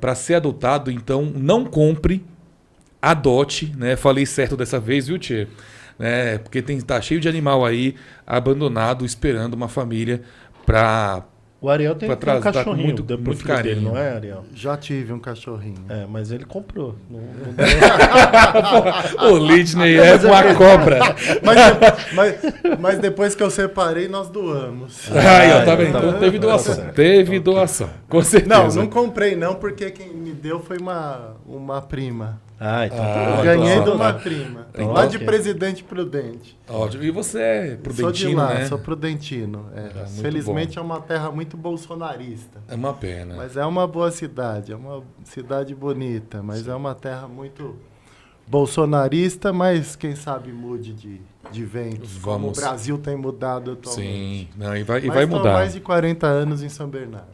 Speaker 2: para ser adotado, então não compre, adote, né? Falei certo dessa vez, viu, Tchê? Porque tá cheio de animal aí abandonado, esperando uma família para...
Speaker 3: O Ariel tem um cachorrinho,
Speaker 2: muito carinho,
Speaker 3: dele, não é, Ariel?
Speaker 1: Já tive um cachorrinho.
Speaker 3: Mas ele comprou.
Speaker 2: O Lidney é uma cobra.
Speaker 1: Mas depois que eu separei, nós doamos.
Speaker 2: Aí, ó, tá vendo? Então teve doação. Teve doação, com certeza.
Speaker 1: Não comprei não, porque quem me deu foi uma prima.
Speaker 3: Então
Speaker 1: eu ganhei de uma prima.
Speaker 2: Então,
Speaker 1: lá de Presidente Prudente.
Speaker 2: Ótimo. E você é prudentino,
Speaker 1: sou de lá,
Speaker 2: né?
Speaker 1: Sou prudentino. Felizmente é uma terra muito bolsonarista.
Speaker 2: É uma pena.
Speaker 1: Mas é uma boa cidade, é uma cidade bonita, mas é uma terra muito bolsonarista, mas quem sabe mude de ventos, como o Brasil tem mudado atualmente.
Speaker 2: Sim, vai mudar.
Speaker 1: Há mais de 40 anos em São Bernardo.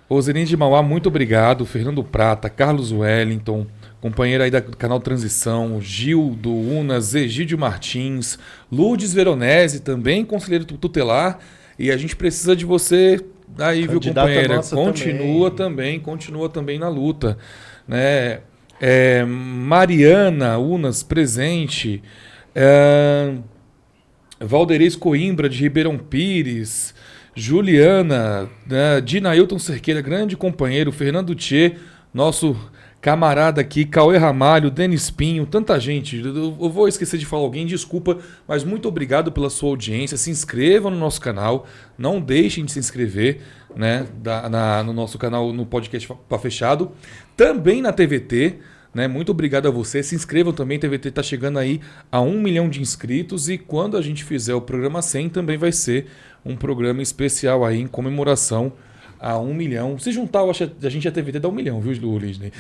Speaker 2: Ozerim de Mauá, muito obrigado. Fernando Prata, Carlos Wellington, companheiro aí do canal Transição, Gil do Unas, Egídio Martins, Lourdes Veronese, também conselheiro tutelar. E a gente precisa de você aí, viu, companheira? Continua também na luta, né? Mariana Unas, presente. Valderez Coimbra, de Ribeirão Pires. Juliana, né? Dinailton Cerqueira, grande companheiro. Fernando Tchê, nosso camarada aqui. Cauê Ramalho, Denis Pinho, tanta gente. Eu vou esquecer de falar alguém, desculpa, mas muito obrigado pela sua audiência. Se inscrevam no nosso canal, não deixem de se inscrever, né? No nosso canal, no podcast Papo Fechado. Também na TVT. Né? Muito obrigado a você. Se inscrevam também, a TVT está chegando aí a 1 milhão de inscritos e quando a gente fizer o programa 100 também vai ser um programa especial aí em comemoração a 1 milhão. Se juntar, eu acho que a gente a TVT dá 1 milhão, viu, Lidney?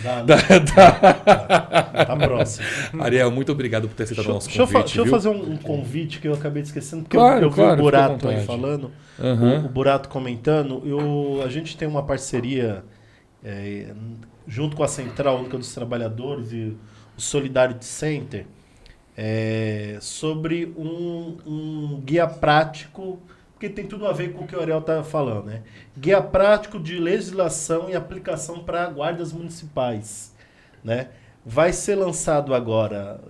Speaker 3: Tá próximo.
Speaker 2: Ariel, muito obrigado por ter aceitado o nosso convite.
Speaker 3: Deixa eu fazer um convite que eu acabei esquecendo, porque
Speaker 2: eu
Speaker 3: vi o Burato aí falando,
Speaker 2: Uhum.
Speaker 3: o Burato comentando. A gente tem uma parceria junto com a Central Única dos Trabalhadores e o Solidarity Center sobre um guia prático, porque tem tudo a ver com o que o Ariel está falando, né? Guia prático de legislação e aplicação para guardas municipais, né? Vai ser lançado agora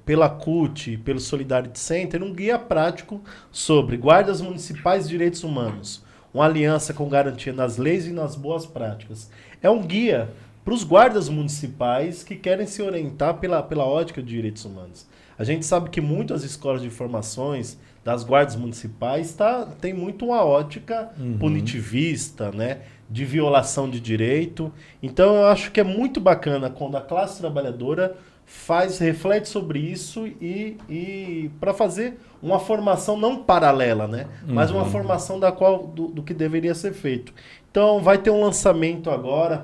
Speaker 3: pela CUT, pelo Solidarity Center, um guia prático sobre guardas municipais e direitos humanos, uma aliança com garantia nas leis e nas boas práticas. É um guia para os guardas municipais que querem se orientar pela ótica de direitos humanos. A gente sabe que muitas escolas de formações das guardas municipais tem muito uma ótica punitivista, né, de violação de direito. Então eu acho que é muito bacana quando a classe trabalhadora reflete sobre isso e para fazer uma formação não paralela, né, mas uma formação do que deveria ser feito. Então vai ter um lançamento agora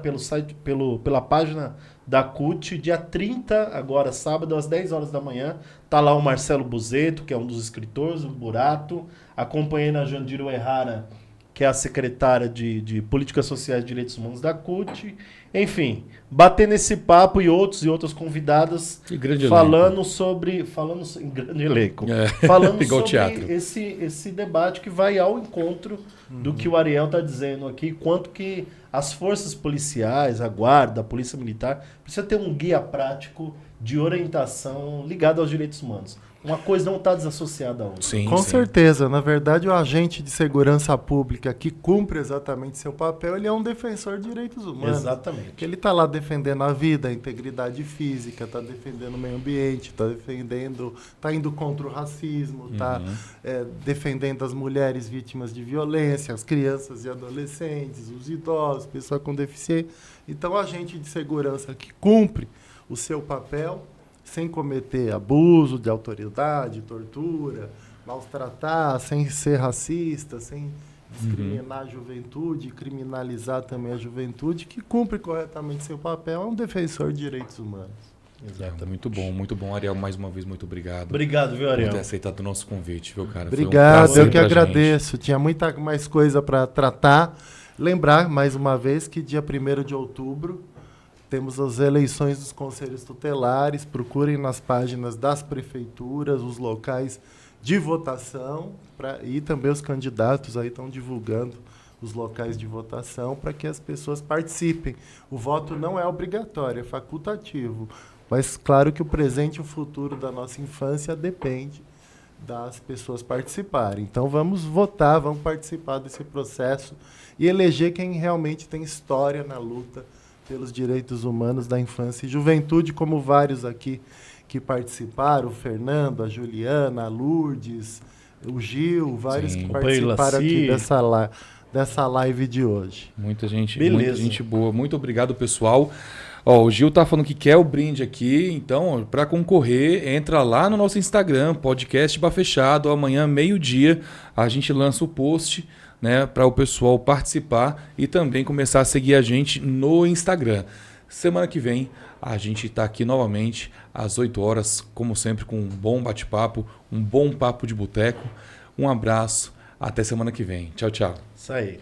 Speaker 3: pela página da CUT, dia 30, agora sábado, às 10 horas da manhã. Tá lá o Marcelo Buzetto, que é um dos escritores, o Burato, acompanhando a Jandira Errara, que é a secretária de Políticas Sociais e Direitos Humanos da CUT. Enfim, batendo esse papo e outras convidadas falando sobre em grande elenco. Falando
Speaker 2: igual
Speaker 3: sobre
Speaker 2: teatro.
Speaker 3: Esse debate que vai ao encontro do que o Ariel está dizendo aqui, quanto que as forças policiais, a guarda, a polícia militar, precisa ter um guia prático de orientação ligado aos direitos humanos. Uma coisa não está desassociada à outra.
Speaker 2: Sim,
Speaker 1: Com certeza. Na verdade, o agente de segurança pública que cumpre exatamente seu papel, ele é um defensor de direitos humanos.
Speaker 3: Exatamente.
Speaker 1: Porque ele está lá defendendo a vida, a integridade física, está defendendo o meio ambiente, está indo contra o racismo, está defendendo as mulheres vítimas de violência, as crianças e adolescentes, os idosos, pessoas com deficiência. Então, o agente de segurança que cumpre o seu papel, sem cometer abuso de autoridade, tortura, maltratar, sem ser racista, sem discriminar a juventude, criminalizar também a juventude, que cumpre corretamente seu papel, é um defensor de direitos humanos.
Speaker 2: Muito bom, Ariel. Mais uma vez, muito obrigado.
Speaker 3: Obrigado, viu, Ariel?
Speaker 2: Por ter aceitado o nosso convite, viu, cara?
Speaker 1: Obrigado,
Speaker 2: Foi um
Speaker 1: eu que
Speaker 2: prazer
Speaker 1: agradeço. Gente. Tinha muita mais coisa para tratar. Lembrar, mais uma vez, que dia 1º de outubro temos as eleições dos conselhos tutelares. Procurem nas páginas das prefeituras os locais de votação e também os candidatos aí estão divulgando os locais de votação para que as pessoas participem. O voto não é obrigatório, é facultativo. Mas claro que o presente e o futuro da nossa infância depende das pessoas participarem. Então vamos votar, vamos participar desse processo e eleger quem realmente tem história na luta pelos direitos humanos da infância e juventude, como vários aqui que participaram, o Fernando, a Juliana, a Lourdes, o Gil, vários que participaram aqui dessa live de hoje.
Speaker 2: Muita gente boa. Muito obrigado, pessoal. Ó, o Gil tá falando que quer o brinde aqui, então, para concorrer, entra lá no nosso Instagram, podcast Bar Fechado. Amanhã, meio-dia, a gente lança o post, né, para o pessoal participar e também começar a seguir a gente no Instagram. Semana que vem a gente está aqui novamente às 8 horas, como sempre, com um bom bate-papo, um bom papo de boteco. Um abraço, até semana que vem. Tchau, tchau.
Speaker 3: Isso aí.